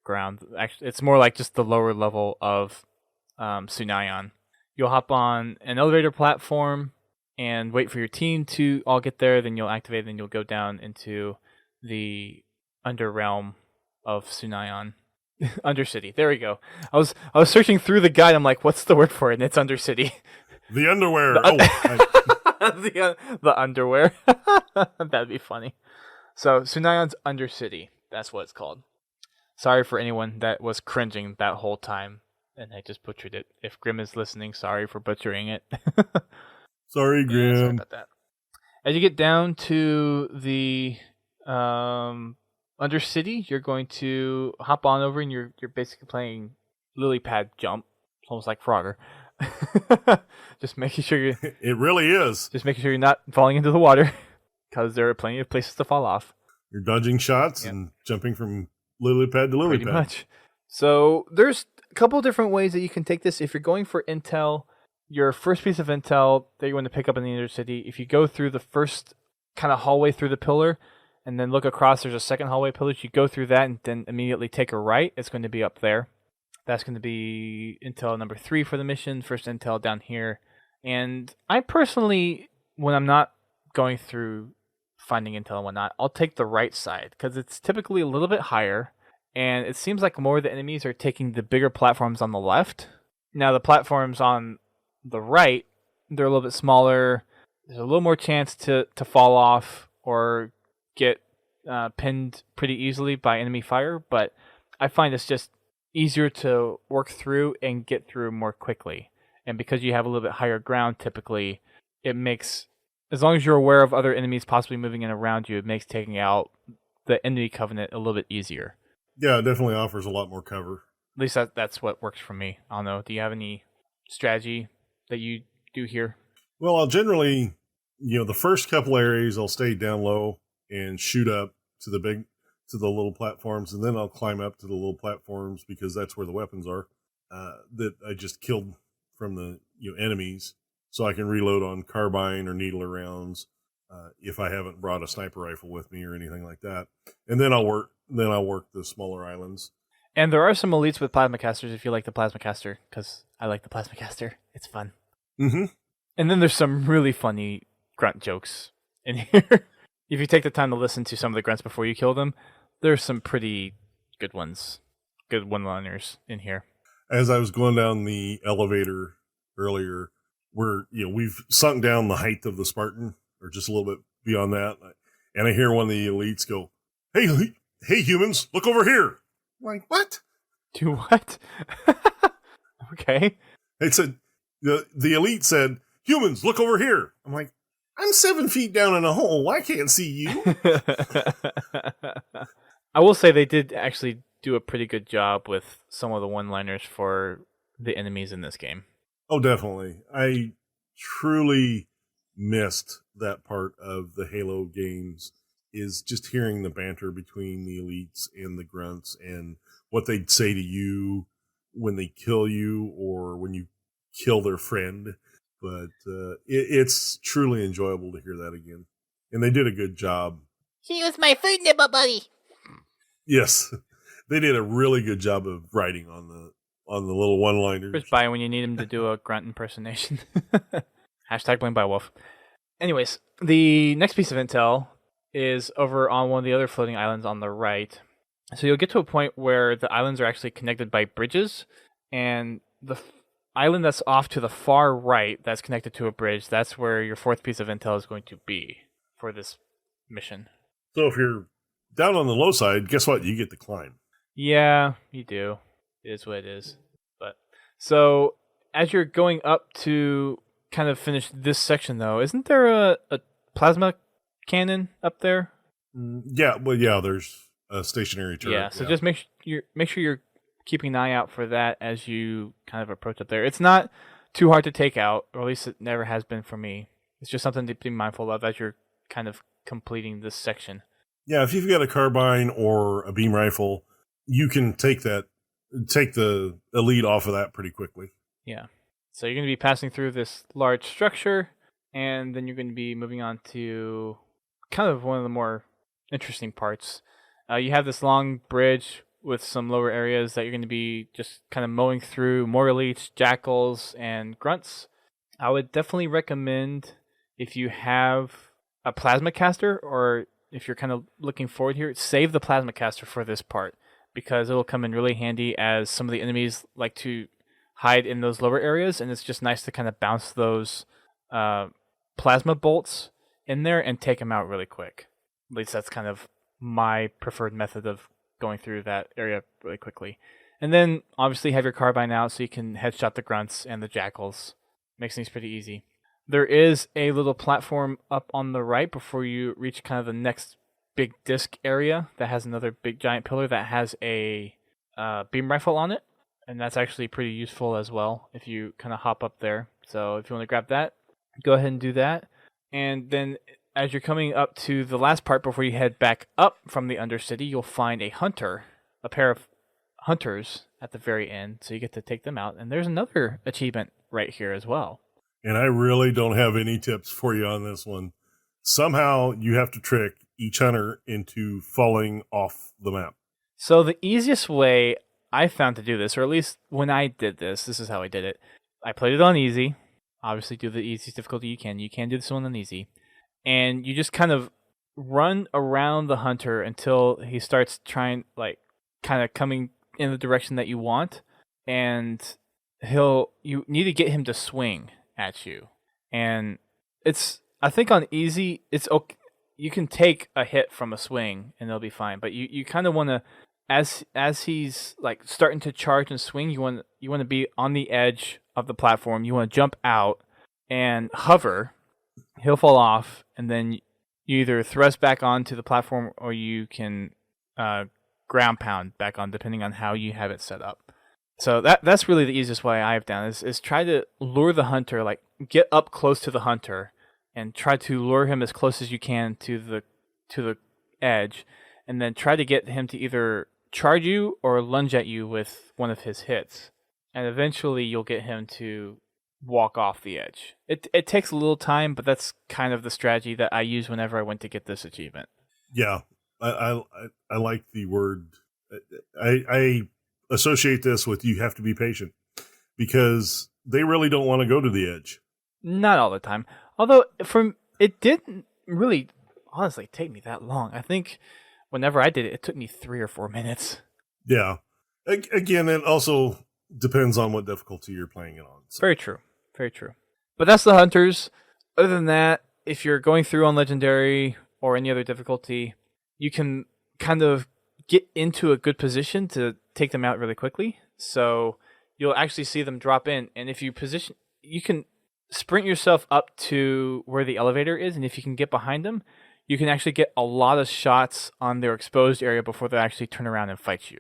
Speaker 1: Actually, it's more like just the lower level of Sunaion. You'll hop on an elevator platform and wait for your team to all get there. Then you'll activate, and you'll go down into the underrealm of Sunaion. Undercity. There we go. I was searching through the guide. I'm like, what's the word for it? And it's Undercity.
Speaker 2: The underwear.
Speaker 1: The underwear. That'd be funny. So Sunaion's Undercity. That's what it's called. Sorry for anyone that was cringing that whole time and I just butchered it. If Grim is listening, sorry for butchering it.
Speaker 2: Sorry, Grim.
Speaker 1: Sorry about that. As you get down to the Undercity, you're going to hop on over, and you're basically playing lily pad jump, almost like Frogger. Just making sure you.
Speaker 2: It really is.
Speaker 1: Just making sure you're not falling into the water, because there are plenty of places to fall off.
Speaker 2: You're dodging shots and jumping from lily pad to lily pad.
Speaker 1: Pretty much. So there's a couple different ways that you can take this. If you're going for intel, your first piece of intel that you're going to pick up in the inner city, if you go through the first kind of hallway through the pillar and then look across, there's a second hallway pillar. You go through that and then immediately take a right. It's going to be up there. That's going to be intel number 3 for the mission. First intel down here. And I personally, when I'm not going through finding intel and whatnot, I'll take the right side because it's typically a little bit higher. And it seems like more of the enemies are taking the bigger platforms on the left. Now the platforms on the right, they're a little bit smaller. There's a little more chance to fall off or get pinned pretty easily by enemy fire, but I find it's just easier to work through and get through more quickly. And because you have a little bit higher ground, typically, it makes, as long as you're aware of other enemies possibly moving in around you, it makes taking out the enemy covenant a little bit easier.
Speaker 2: Yeah, it definitely offers a lot more cover.
Speaker 1: At least that's what works for me. I don't know. Do you have any strategy that you do here?
Speaker 2: Well, I'll generally, the first couple areas I'll stay down low and shoot up to the little platforms, and then I'll climb up to the little platforms because that's where the weapons are that I just killed from the enemies, so I can reload on carbine or needler rounds if I haven't brought a sniper rifle with me or anything like that. And then I'll work the smaller islands. And
Speaker 1: there are some elites with plasma casters if you like the plasma caster, because I like the plasma caster. It's fun.
Speaker 2: Mm-hmm.
Speaker 1: And then there's some really funny grunt jokes in here. If you take the time to listen to some of the grunts before you kill them, there's some pretty good ones, good one-liners in here.
Speaker 2: As I was going down the elevator earlier, we've sunk down the height of the Spartan, or just a little bit beyond that, and I hear one of the elites go, "Hey, humans, look over here!" I'm like, what?
Speaker 1: Do what? Okay.
Speaker 2: It said the elite said, "Humans, look over here." I'm like, I'm 7 feet down in a hole. I can't see you.
Speaker 1: I will say they did actually do a pretty good job with some of the one-liners for the enemies in this game.
Speaker 2: Oh, definitely. I truly missed that part of the Halo games, is just hearing the banter between the elites and the grunts and what they'd say to you when they kill you or when you kill their friend. But it's truly enjoyable to hear that again. And they did a good job.
Speaker 3: She was my food nibble buddy.
Speaker 2: Yes. They did a really good job of writing on the little one-liners.
Speaker 1: Just buy when you need them to do a grunt impersonation. Hashtag blame by Wolf. Anyways, the next piece of intel is over on one of the other floating islands on the right. So you'll get to a point where the islands are actually connected by bridges, and the island that's off to the far right that's connected to a bridge, that's where your fourth piece of intel is going to be for this mission.
Speaker 2: So if you're down on the low side, guess what? You get to climb.
Speaker 1: Yeah, you do. It is what it is. But so as you're going up to kind of finish this section, though, isn't there a plasma cannon up there?
Speaker 2: Yeah, well, yeah, there's a stationary turret.
Speaker 1: Yeah, so just make sure you're keeping an eye out for that as you kind of approach up there. It's not too hard to take out, or at least it never has been for me. It's just something to be mindful of as you're kind of completing this section.
Speaker 2: Yeah, if you've got a carbine or a beam rifle, you can take the elite off of that pretty quickly.
Speaker 1: Yeah. So you're going to be passing through this large structure, and then you're going to be moving on to kind of one of the more interesting parts. You have this long bridge with some lower areas that you're going to be just kind of mowing through, more elites, jackals, and grunts. I would definitely recommend, if you have a plasma caster, or if you're kind of looking forward here, save the plasma caster for this part, because it'll come in really handy as some of the enemies like to hide in those lower areas, and it's just nice to kind of bounce those plasma bolts in there and take them out really quick. At least that's kind of my preferred method of going through that area really quickly. And then obviously have your carbine out so you can headshot the grunts and the jackals. Makes things pretty easy. There is a little platform up on the right before you reach kind of the next big disc area that has another big giant pillar that has a beam rifle on it, and that's actually pretty useful as well if you kind of hop up there. So if you want to grab that, go ahead and do that. And then as you're coming up to the last part before you head back up from the Undercity, you'll find a pair of hunters at the very end, so you get to take them out. And there's another achievement right here as well.
Speaker 2: And I really don't have any tips for you on this one. Somehow you have to trick each hunter into falling off the map.
Speaker 1: So the easiest way I found to do this, or at least when I did this is how I did it. I played it on easy. Obviously do the easiest difficulty you can. You can do this one on easy. And you just kind of run around the hunter until he starts trying, like, kind of coming in the direction that you want. And you need to get him to swing at you. And I think on easy, it's okay. You can take a hit from a swing and they'll be fine. But you kind of want to, as he's like starting to charge and swing, you want to be on the edge of the platform. You want to jump out and hover. He'll fall off, and then you either thrust back onto the platform or you can ground pound back on, depending on how you have it set up. So that's really the easiest way I've done is try to lure the hunter, like get up close to the hunter, and try to lure him as close as you can to the edge, and then try to get him to either charge you or lunge at you with one of his hits, and eventually you'll get him to walk off the edge. It takes a little time, but that's kind of the strategy that I use whenever I went to get this achievement.
Speaker 2: Yeah, I like the word. I associate this with you have to be patient because they really don't want to go to the edge.
Speaker 1: Not all the time. Although it didn't really honestly take me that long. I think whenever I did it, it took me 3 or 4 minutes.
Speaker 2: Yeah. Again, it also depends on what difficulty you're playing it on. So.
Speaker 1: Very true. Very true. But that's the hunters. Other than that, if you're going through on Legendary or any other difficulty, you can kind of get into a good position to take them out really quickly. So you'll actually see them drop in. And if you position, you can sprint yourself up to where the elevator is. And if you can get behind them, you can actually get a lot of shots on their exposed area before they actually turn around and fight you.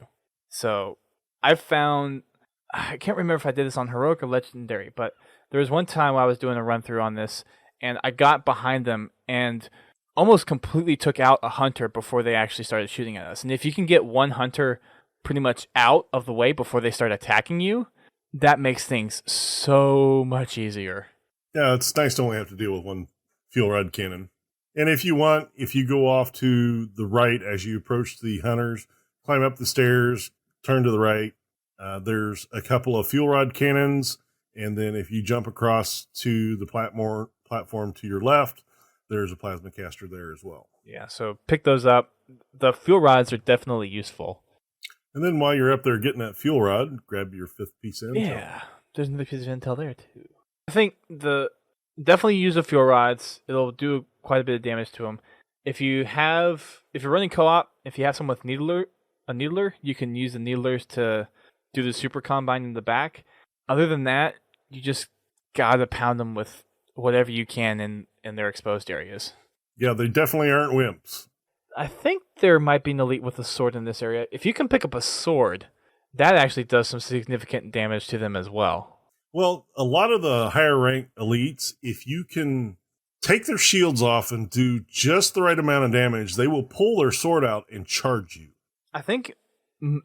Speaker 1: So I've found, I can't remember if I did this on Heroic or Legendary, but there was one time I was doing a run through on this, and I got behind them and almost completely took out a hunter before they actually started shooting at us. And if you can get one hunter pretty much out of the way before they start attacking you, that makes things so much easier.
Speaker 2: Yeah, it's nice to only have to deal with one fuel rod cannon. And if you want, if you go off to the right as you approach the hunters, climb up the stairs, turn to the right, there's a couple of fuel rod cannons. And then if you jump across to the platform to your left, there's a plasma caster there as well.
Speaker 1: Yeah, so pick those up. The fuel rods are definitely useful.
Speaker 2: And then while you're up there getting that fuel rod, grab your 5th piece of intel.
Speaker 1: Yeah, there's another piece of intel there too. I think definitely use the fuel rods. It'll do quite a bit of damage to them. If you're running co-op, if you have someone with a needler, you can use the needlers to do the super combine in the back. Other than that, you just gotta pound them with whatever you can in their exposed areas.
Speaker 2: Yeah, they definitely aren't wimps.
Speaker 1: I think there might be an elite with a sword in this area. If you can pick up a sword, that actually does some significant damage to them as well.
Speaker 2: Well, a lot of the higher rank elites, if you can take their shields off and do just the right amount of damage, they will pull their sword out and charge you.
Speaker 1: I think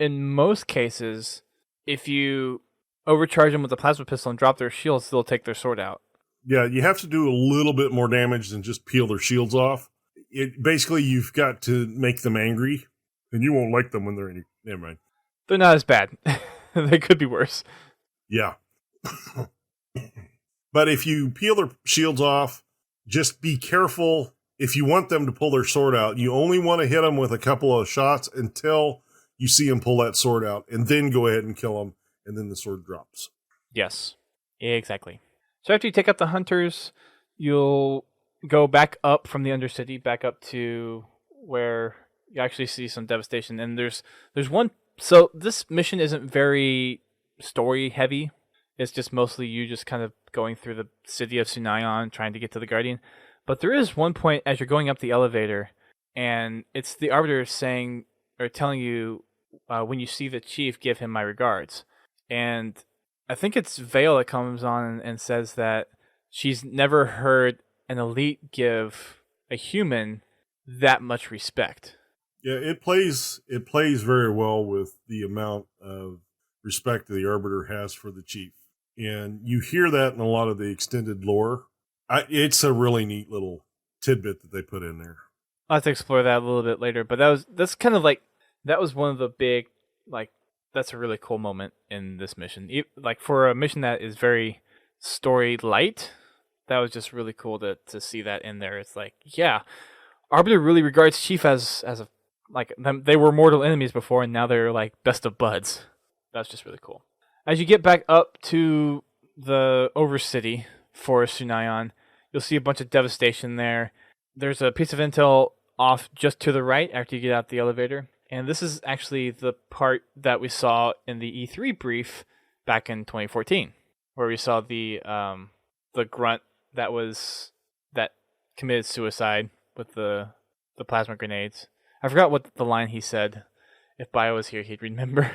Speaker 1: in most cases, if you overcharge them with a plasma pistol and drop their shields, they'll take their sword out.
Speaker 2: Yeah, you have to do a little bit more damage than just peel their shields off. Basically, you've got to make them angry, and you won't like them when they're in. Never mind.
Speaker 1: They're not as bad. They could be worse.
Speaker 2: Yeah. But if you peel their shields off, just be careful. If you want them to pull their sword out, you only want to hit them with a couple of shots until you see them pull that sword out, and then go ahead and kill them, and then the sword drops.
Speaker 1: Yes, exactly. So after you take out the hunters, you'll go back up from the Undercity, back up to where you actually see some devastation. And there's one. So this mission isn't very story heavy. It's just mostly you just kind of going through the city of Sunaion trying to get to the Guardian. But there is one point as you're going up the elevator, and it's the Arbiter saying or telling you when you see the chief, give him my regards. And I think it's Vale that comes on and says that she's never heard an elite give a human that much respect.
Speaker 2: Yeah, it plays very well with the amount of respect the Arbiter has for the chief. And you hear that in a lot of the extended lore. It's a really neat little tidbit that they put in there.
Speaker 1: I'll have to explore that a little bit later, but that's kind of like, that was one of the big, like, that's a really cool moment in this mission. Like, for a mission that is very story light, that was just really cool to see that in there. It's like, yeah, Arbiter really regards Chief as a, like, they were mortal enemies before, and now they're like best of buds. That's just really cool. As you get back up to the Overcity for Sunaion, you'll see a bunch of devastation there. There's a piece of intel off just to the right after you get out the elevator. And this is actually the part that we saw in the E3 brief back in 2014, where we saw the grunt that committed suicide with the plasma grenades. I forgot what the line he said. If Bio was here, he'd remember.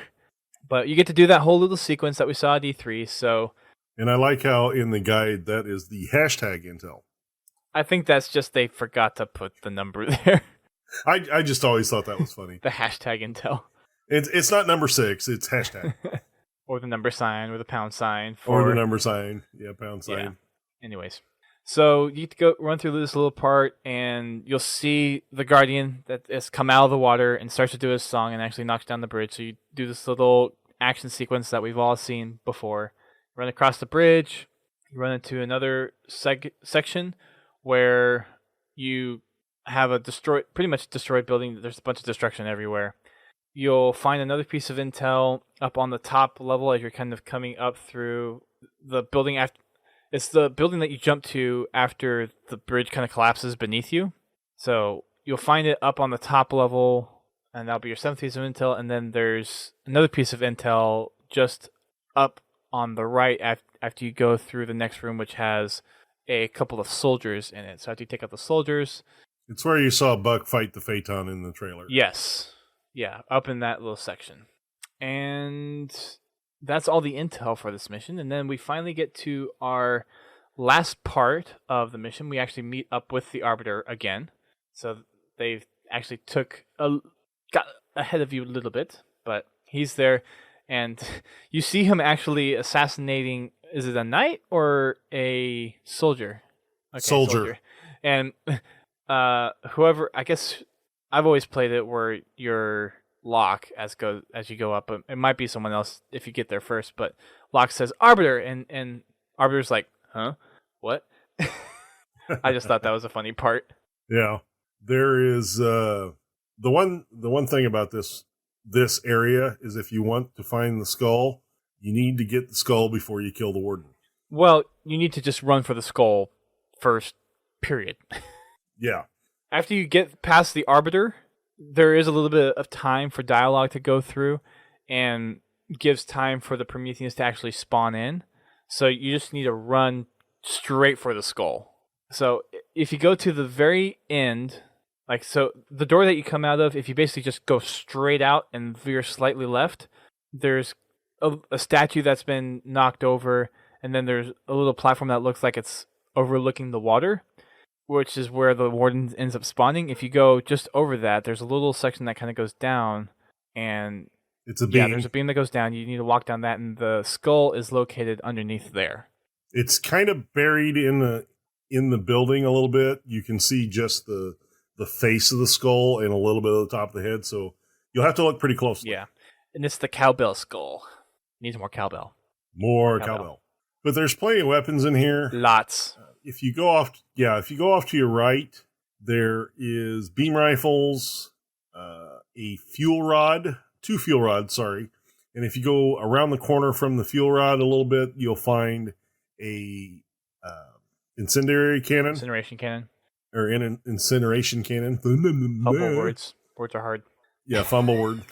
Speaker 1: But you get to do that whole little sequence that we saw at E3. So,
Speaker 2: and I like how in the guide that is the hashtag intel.
Speaker 1: I think that's just they forgot to put the number there.
Speaker 2: I just always thought that was funny.
Speaker 1: The hashtag intel.
Speaker 2: It's not number 6, it's hashtag.
Speaker 1: Or the number sign, or the pound sign.
Speaker 2: Or the number sign. Yeah, pound sign. Yeah.
Speaker 1: Anyways. So you get to go run through this little part, and you'll see the Guardian that has come out of the water and starts to do his song and actually knocks down the bridge. So you do this little action sequence that we've all seen before. Run across the bridge. You run into another section where you have a pretty much destroyed building. There's a bunch of destruction everywhere. You'll find another piece of intel up on the top level as you're kind of coming up through the building. It's the building that you jump to after the bridge kind of collapses beneath you. So you'll find it up on the top level, and that'll be your 7th piece of intel. And then there's another piece of intel just up on the right after you go through the next room, which has a couple of soldiers in it. So after you take out the soldiers...
Speaker 2: It's where you saw Buck fight the Phaeton in the trailer.
Speaker 1: Yes. Yeah, up in that little section. And that's all the intel for this mission. And then we finally get to our last part of the mission. We actually meet up with the Arbiter again. So they've actually got ahead of you a little bit, but he's there. And you see him actually assassinating, is it a knight or a soldier? Okay,
Speaker 2: soldier.
Speaker 1: And... whoever, I guess I've always played it where your Locke as you go up, but it might be someone else if you get there first, but Locke says Arbiter, and Arbiter's like, huh? What? I just thought that was a funny part.
Speaker 2: Yeah. There is the one thing about this area is if you want to find the skull, you need to get the skull before you kill the warden.
Speaker 1: Well, you need to just run for the skull first, period.
Speaker 2: Yeah.
Speaker 1: After you get past the Arbiter, there is a little bit of time for dialogue to go through and gives time for the Prometheans to actually spawn in. So you just need to run straight for the skull. So if you go to the very end, like, so the door that you come out of, if you basically just go straight out and veer slightly left, there's a statue that's been knocked over, and then there's a little platform that looks like it's overlooking the water, which is where the warden ends up spawning. If you go just over that, there's a little section that kind of goes down, and
Speaker 2: it's a beam.
Speaker 1: Yeah, there's a beam that goes down. You need to walk down that, and the skull is located underneath there.
Speaker 2: It's kind of buried in the building a little bit. You can see just the face of the skull and a little bit of the top of the head, so you'll have to look pretty closely.
Speaker 1: Yeah, and it's the cowbell skull. Needs more cowbell.
Speaker 2: More cowbell. But there's plenty of weapons in here.
Speaker 1: Lots.
Speaker 2: If you go off to your right, there is beam rifles, a fuel rod, 2 fuel rods, sorry. And if you go around the corner from the fuel rod a little bit, you'll find a incendiary cannon.
Speaker 1: Incineration cannon.
Speaker 2: Or an incineration cannon.
Speaker 1: Fumble words. Words are hard.
Speaker 2: Yeah, fumble word.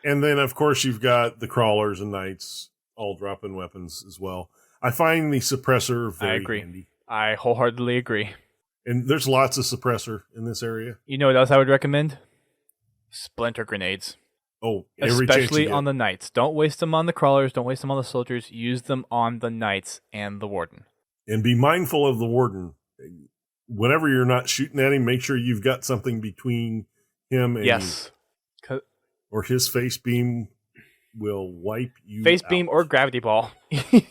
Speaker 2: And then, of course, you've got the crawlers and knights all drop-in weapons as well. I find the suppressor very handy.
Speaker 1: I wholeheartedly agree.
Speaker 2: And there's lots of suppressor in this area.
Speaker 1: You know what else I would recommend? Splinter grenades.
Speaker 2: Oh,
Speaker 1: especially on the knights. Don't waste them on the crawlers. Don't waste them on the soldiers. Use them on the knights and the warden.
Speaker 2: And be mindful of the warden. Whenever you're not shooting at him, make sure you've got something between him and you. Or his face beam will wipe you
Speaker 1: Face
Speaker 2: out.
Speaker 1: beam or gravity ball.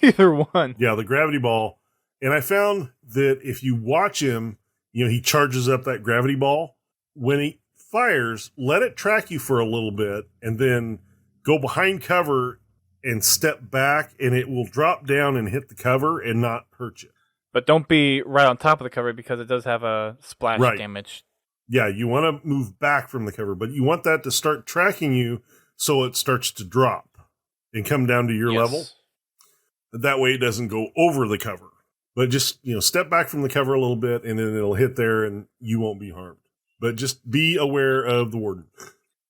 Speaker 1: Either one.
Speaker 2: Yeah, the gravity ball. And I found that if you watch him, he charges up that gravity ball. When he fires, let it track you for a little bit and then go behind cover and step back, and it will drop down and hit the cover and not hurt you.
Speaker 1: But don't be right on top of the cover because it does have a splash damage.
Speaker 2: Yeah, you want to move back from the cover, but you want that to start tracking you so it starts to drop and come down to your level. That way it doesn't go over the cover. But just, step back from the cover a little bit and then it'll hit there and you won't be harmed. But just be aware of the warden.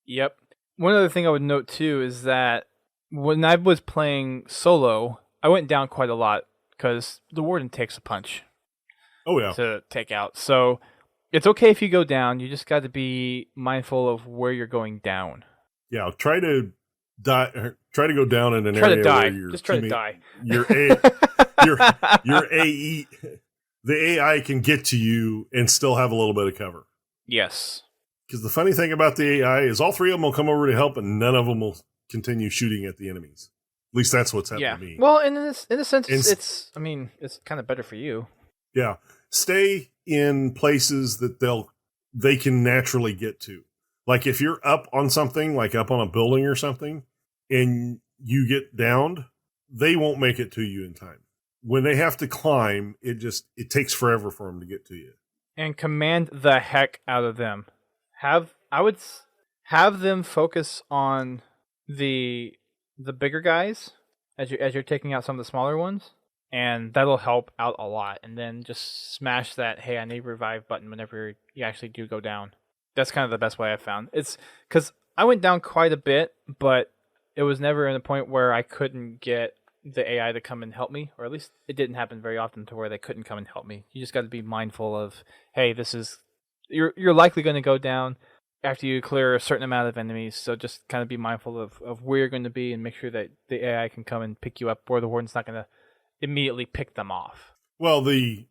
Speaker 1: Yep. One other thing I would note too is that when I was playing solo, I went down quite a lot because the warden takes a punch.
Speaker 2: Oh, yeah.
Speaker 1: To take out. So it's okay if you go down. You just got to be mindful of where you're going down.
Speaker 2: Yeah, try to die. Try to go down in an
Speaker 1: area
Speaker 2: to die.
Speaker 1: Where just try to die.
Speaker 2: Your AE, the AI can get to you and still have a little bit of cover.
Speaker 1: Yes.
Speaker 2: Because the funny thing about the AI is all three of them will come over to help, and none of them will continue shooting at the enemies. At least that's what's happened to me.
Speaker 1: Well, in a sense, it's kind of better for you.
Speaker 2: Yeah. Stay in places that they can naturally get to. Like if you're up on something, like up on a building or something, and you get downed, they won't make it to you in time. When they have to climb, it takes forever for them to get to you.
Speaker 1: And command the heck out of them. I would have them focus on the bigger guys as you're taking out some of the smaller ones, and that'll help out a lot. And then just smash that "Hey, I need revive" button whenever you actually do go down. That's kind of the best way I've found. It's because I went down quite a bit, but it was never in a point where I couldn't get the AI to come and help me, or at least it didn't happen very often to where they couldn't come and help me. You just got to be mindful of, hey, you're likely going to go down after you clear a certain amount of enemies, so just kind of be mindful of where you're going to be and make sure that the AI can come and pick you up, or the warden's not going to immediately pick them off.
Speaker 2: Well, the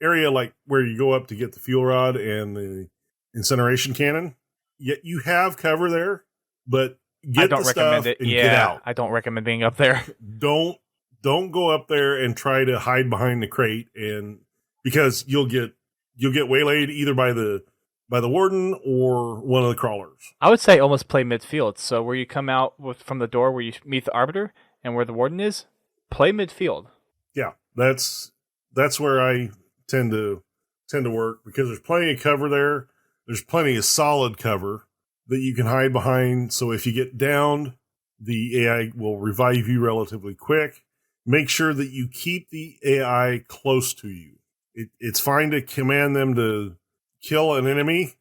Speaker 2: area like where you go up to get the fuel rod and the incineration cannon, yet you have cover there, but get the stuff and get out.
Speaker 1: I don't recommend being up there.
Speaker 2: Don't go up there and try to hide behind the crate, and because you'll get waylaid either by the warden or one of the crawlers.
Speaker 1: I would say almost play midfield. So where you come out from the door where you meet the arbiter and where the warden is, play midfield.
Speaker 2: Yeah, that's where I tend to work because there's plenty of cover there. There's plenty of solid cover that you can hide behind. So if you get downed, the AI will revive you relatively quick. Make sure that you keep the AI close to you. It's fine to command them to kill an enemy,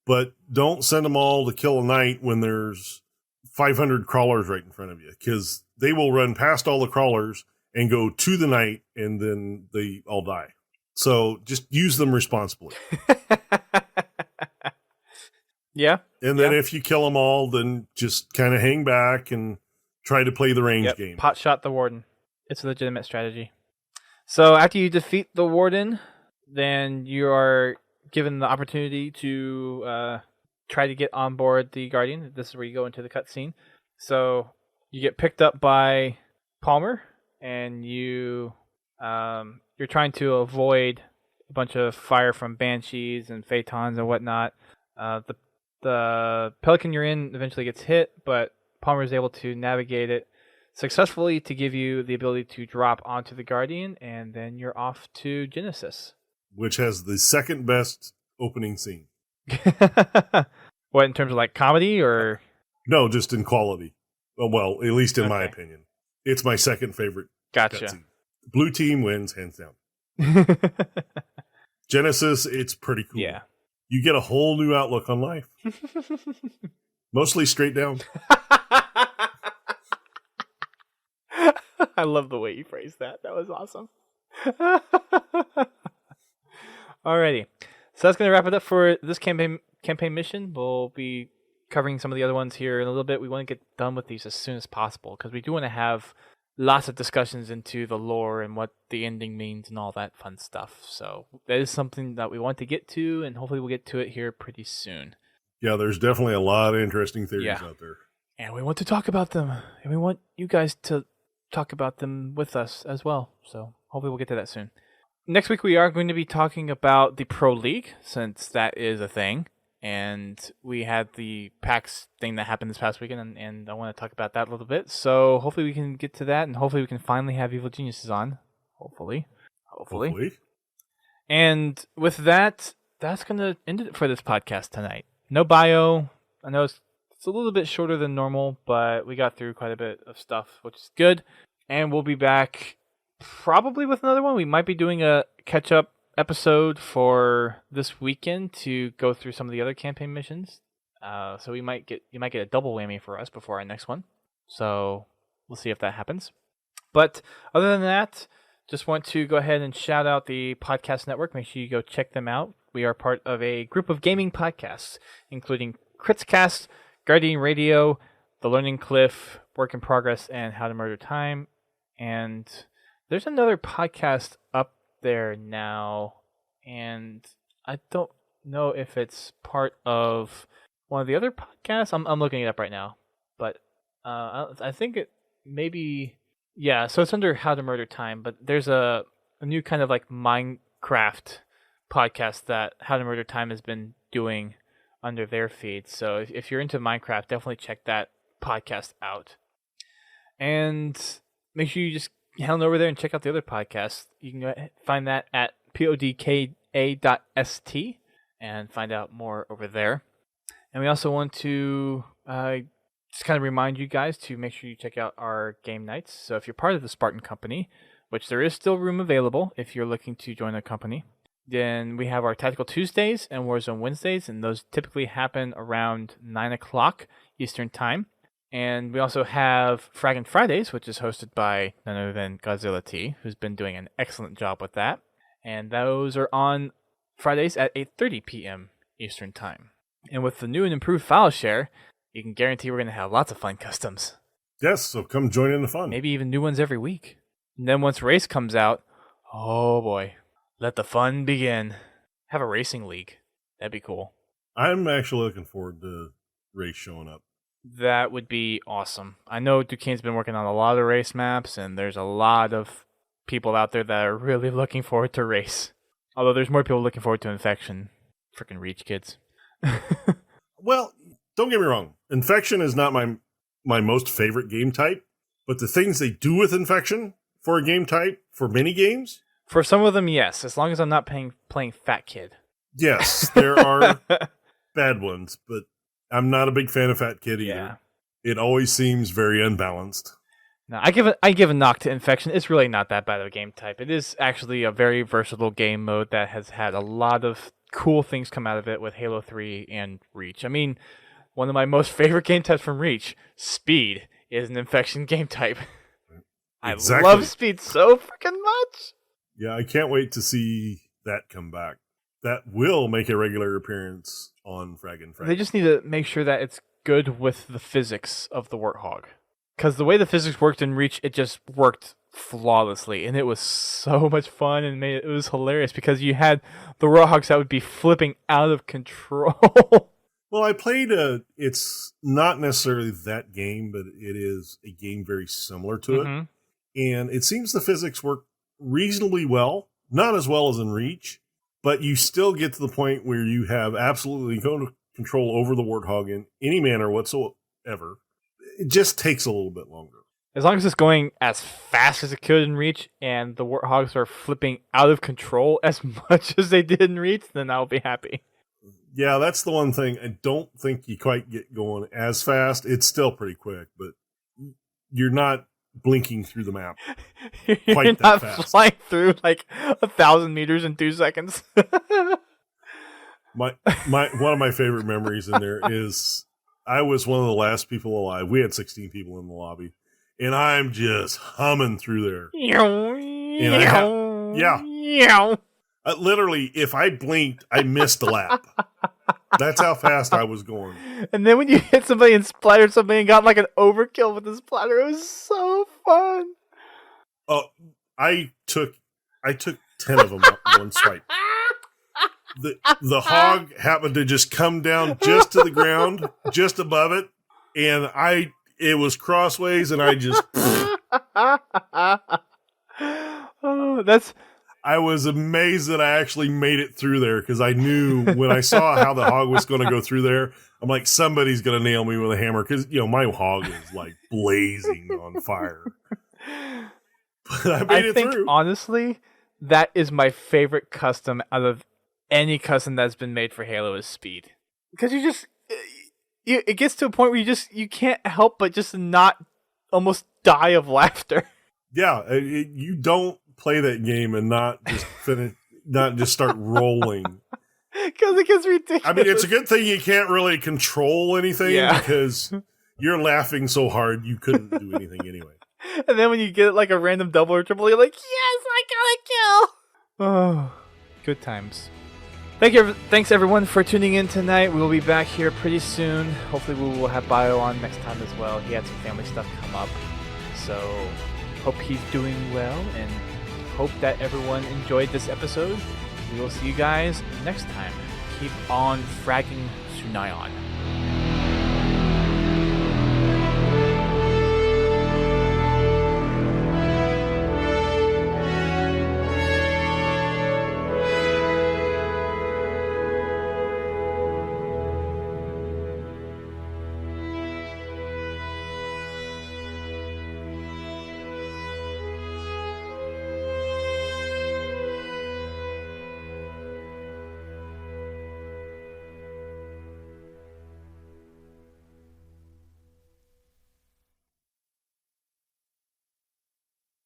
Speaker 2: but don't send them all to kill a knight when there's 500 crawlers right in front of you, because they will run past all the crawlers and go to the knight, and then they all die. So just use them responsibly.
Speaker 1: Yeah.
Speaker 2: And then if you kill them all, then just kind of hang back and try to play the range game.
Speaker 1: Pot shot the warden. It's a legitimate strategy. So after you defeat the warden, then you are given the opportunity to try to get on board the Guardian. This is where you go into the cutscene. So you get picked up by Palmer, and you're trying to avoid a bunch of fire from Banshees and Phaetons and whatnot. The Pelican you're in eventually gets hit, but Palmer is able to navigate it successfully to give you the ability to drop onto the Guardian, and then you're off to Genesis.
Speaker 2: Which has the second best opening scene.
Speaker 1: What, in terms of like comedy or?
Speaker 2: No, just in quality. Well, at least in my opinion. It's my second favorite.
Speaker 1: Gotcha.
Speaker 2: Cutscene. Blue team wins, hands down. Genesis, it's pretty cool.
Speaker 1: Yeah.
Speaker 2: You get a whole new outlook on life. Mostly straight down.
Speaker 1: I love the way you phrased that. That was awesome. Alrighty. So that's going to wrap it up for this campaign mission. We'll be covering some of the other ones here in a little bit. We want to get done with these as soon as possible because we do want to have lots of discussions into the lore and what the ending means and all that fun stuff. So that is something that we want to get to, and hopefully we'll get to it here pretty soon.
Speaker 2: Yeah, there's definitely a lot of interesting theories out there.
Speaker 1: And we want to talk about them. And we want you guys to talk about them with us as well. So hopefully we'll get to that soon. Next week we are going to be talking about the Pro League, since that is a thing. And we had the PAX thing that happened this past weekend, and I want to talk about that a little bit. So hopefully we can get to that, and hopefully we can finally have Evil Geniuses on. Hopefully. And with that, that's going to end it for this podcast tonight. No bio. I know it's a little bit shorter than normal, but we got through quite a bit of stuff, which is good. And we'll be back probably with another one. We might be doing a catch-up episode for this weekend to go through some of the other campaign missions. So you might get a double whammy for us before our next one. So we'll see if that happens. But other than that, just want to go ahead and shout out the podcast network. Make sure you go check them out. We are part of a group of gaming podcasts, including Critscast, Guardian Radio, The Learning Cliff, Work in Progress, and How to Murder Time. And there's another podcast up there now, and I don't know if it's part of one of the other podcasts. I'm looking it up right now, but I think it maybe, yeah, so it's under How to Murder Time, but there's a new kind of like Minecraft podcast that How to Murder Time has been doing under their feed. So if you're into Minecraft, definitely check that podcast out. And make sure you just head on over there and check out the other podcasts. You can find that at podka.st and find out more over there. And we also want to just kind of remind you guys to make sure you check out our game nights. So if you're part of the Spartan Company, which there is still room available if you're looking to join a company, then we have our Tactical Tuesdays and Warzone Wednesdays, and those typically happen around 9 o'clock Eastern Time. And we also have Fraggin' Fridays, which is hosted by none other than Godzilla T, who's been doing an excellent job with that. And those are on Fridays at 8:30 p.m. Eastern Time. And with the new and improved file share, you can guarantee we're going to have lots of fun customs.
Speaker 2: Yes, so come join in the fun.
Speaker 1: Maybe even new ones every week. And then once Race comes out, oh boy, let the fun begin. Have a racing league. That'd be cool.
Speaker 2: I'm actually looking forward to Race showing up.
Speaker 1: That would be awesome. I know Duquesne's been working on a lot of race maps, and there's a lot of people out there that are really looking forward to Race. Although there's more people looking forward to Infection. Freaking Reach kids.
Speaker 2: Well, don't get me wrong. Infection is not my most favorite game type, but the things they do with Infection for a game type, for mini games...
Speaker 1: For some of them, yes. As long as I'm not playing Fat Kid.
Speaker 2: Yes, there are bad ones, but I'm not a big fan of Fat Kid either.
Speaker 1: Yeah.
Speaker 2: It always seems very unbalanced.
Speaker 1: No, I give a knock to Infection. It's really not that bad of a game type. It is actually a very versatile game mode that has had a lot of cool things come out of it with Halo 3 and Reach. I mean, one of my most favorite game types from Reach, Speed, is an Infection game type.
Speaker 2: Exactly.
Speaker 1: I love Speed so freaking much.
Speaker 2: Yeah, I can't wait to see that come back. That will make a regular appearance on Fraggin' Friday.
Speaker 1: They just need to make sure that it's good with the physics of the Warthog. Because the way the physics worked in Reach, it just worked flawlessly. And it was so much fun, and it was hilarious because you had the Warthogs that would be flipping out of control.
Speaker 2: Well, I played it's not necessarily that game, but it is a game very similar to it. And it seems the physics work reasonably well. Not as well as in Reach, but you still get to the point where you have absolutely no control over the Warthog in any manner whatsoever. It just takes a little bit longer.
Speaker 1: As long as it's going as fast as it could in Reach, and the Warthogs are flipping out of control as much as they did in Reach, then I'll be happy.
Speaker 2: Yeah, that's the one thing. I don't think you quite get going as fast. It's still pretty quick, but you're not blinking through the map.
Speaker 1: You're not flying through like 1,000 meters in 2 seconds.
Speaker 2: my one of my favorite memories in there is I was one of the last people alive. We had 16 people in the lobby, and I'm just humming through there.
Speaker 1: And
Speaker 2: Literally, if I blinked, I missed a lap. That's how fast I was going.
Speaker 1: And then when you hit somebody and splattered somebody and got like an overkill with the splatter, it was so fun.
Speaker 2: Oh, I took 10 of them up one swipe. The hog happened to just come down just to the ground, just above it, and it was crossways, and I just. I was amazed that I actually made it through there because I knew when I saw how the hog was going to go through there, I'm like, somebody's going to nail me with a hammer because my hog is like blazing on fire. But I made it through.
Speaker 1: Honestly, that is my favorite custom out of any custom that's been made for Halo is speed. Because it gets to a point where you can't help but just not almost die of laughter.
Speaker 2: Yeah, you don't play that game and not just finish, not just start rolling.
Speaker 1: Because it gets ridiculous.
Speaker 2: I mean, it's a good thing you can't really control anything because you're laughing so hard you couldn't do anything anyway.
Speaker 1: And then when you get like a random double or triple, you're like, yes, I got a kill. Oh, good times. Thanks everyone for tuning in tonight. We will be back here pretty soon. Hopefully we will have Bio on next time as well. He had some family stuff come up. So hope he's doing well and hope that everyone enjoyed this episode. We will see you guys next time. Keep on fragging Sunaion.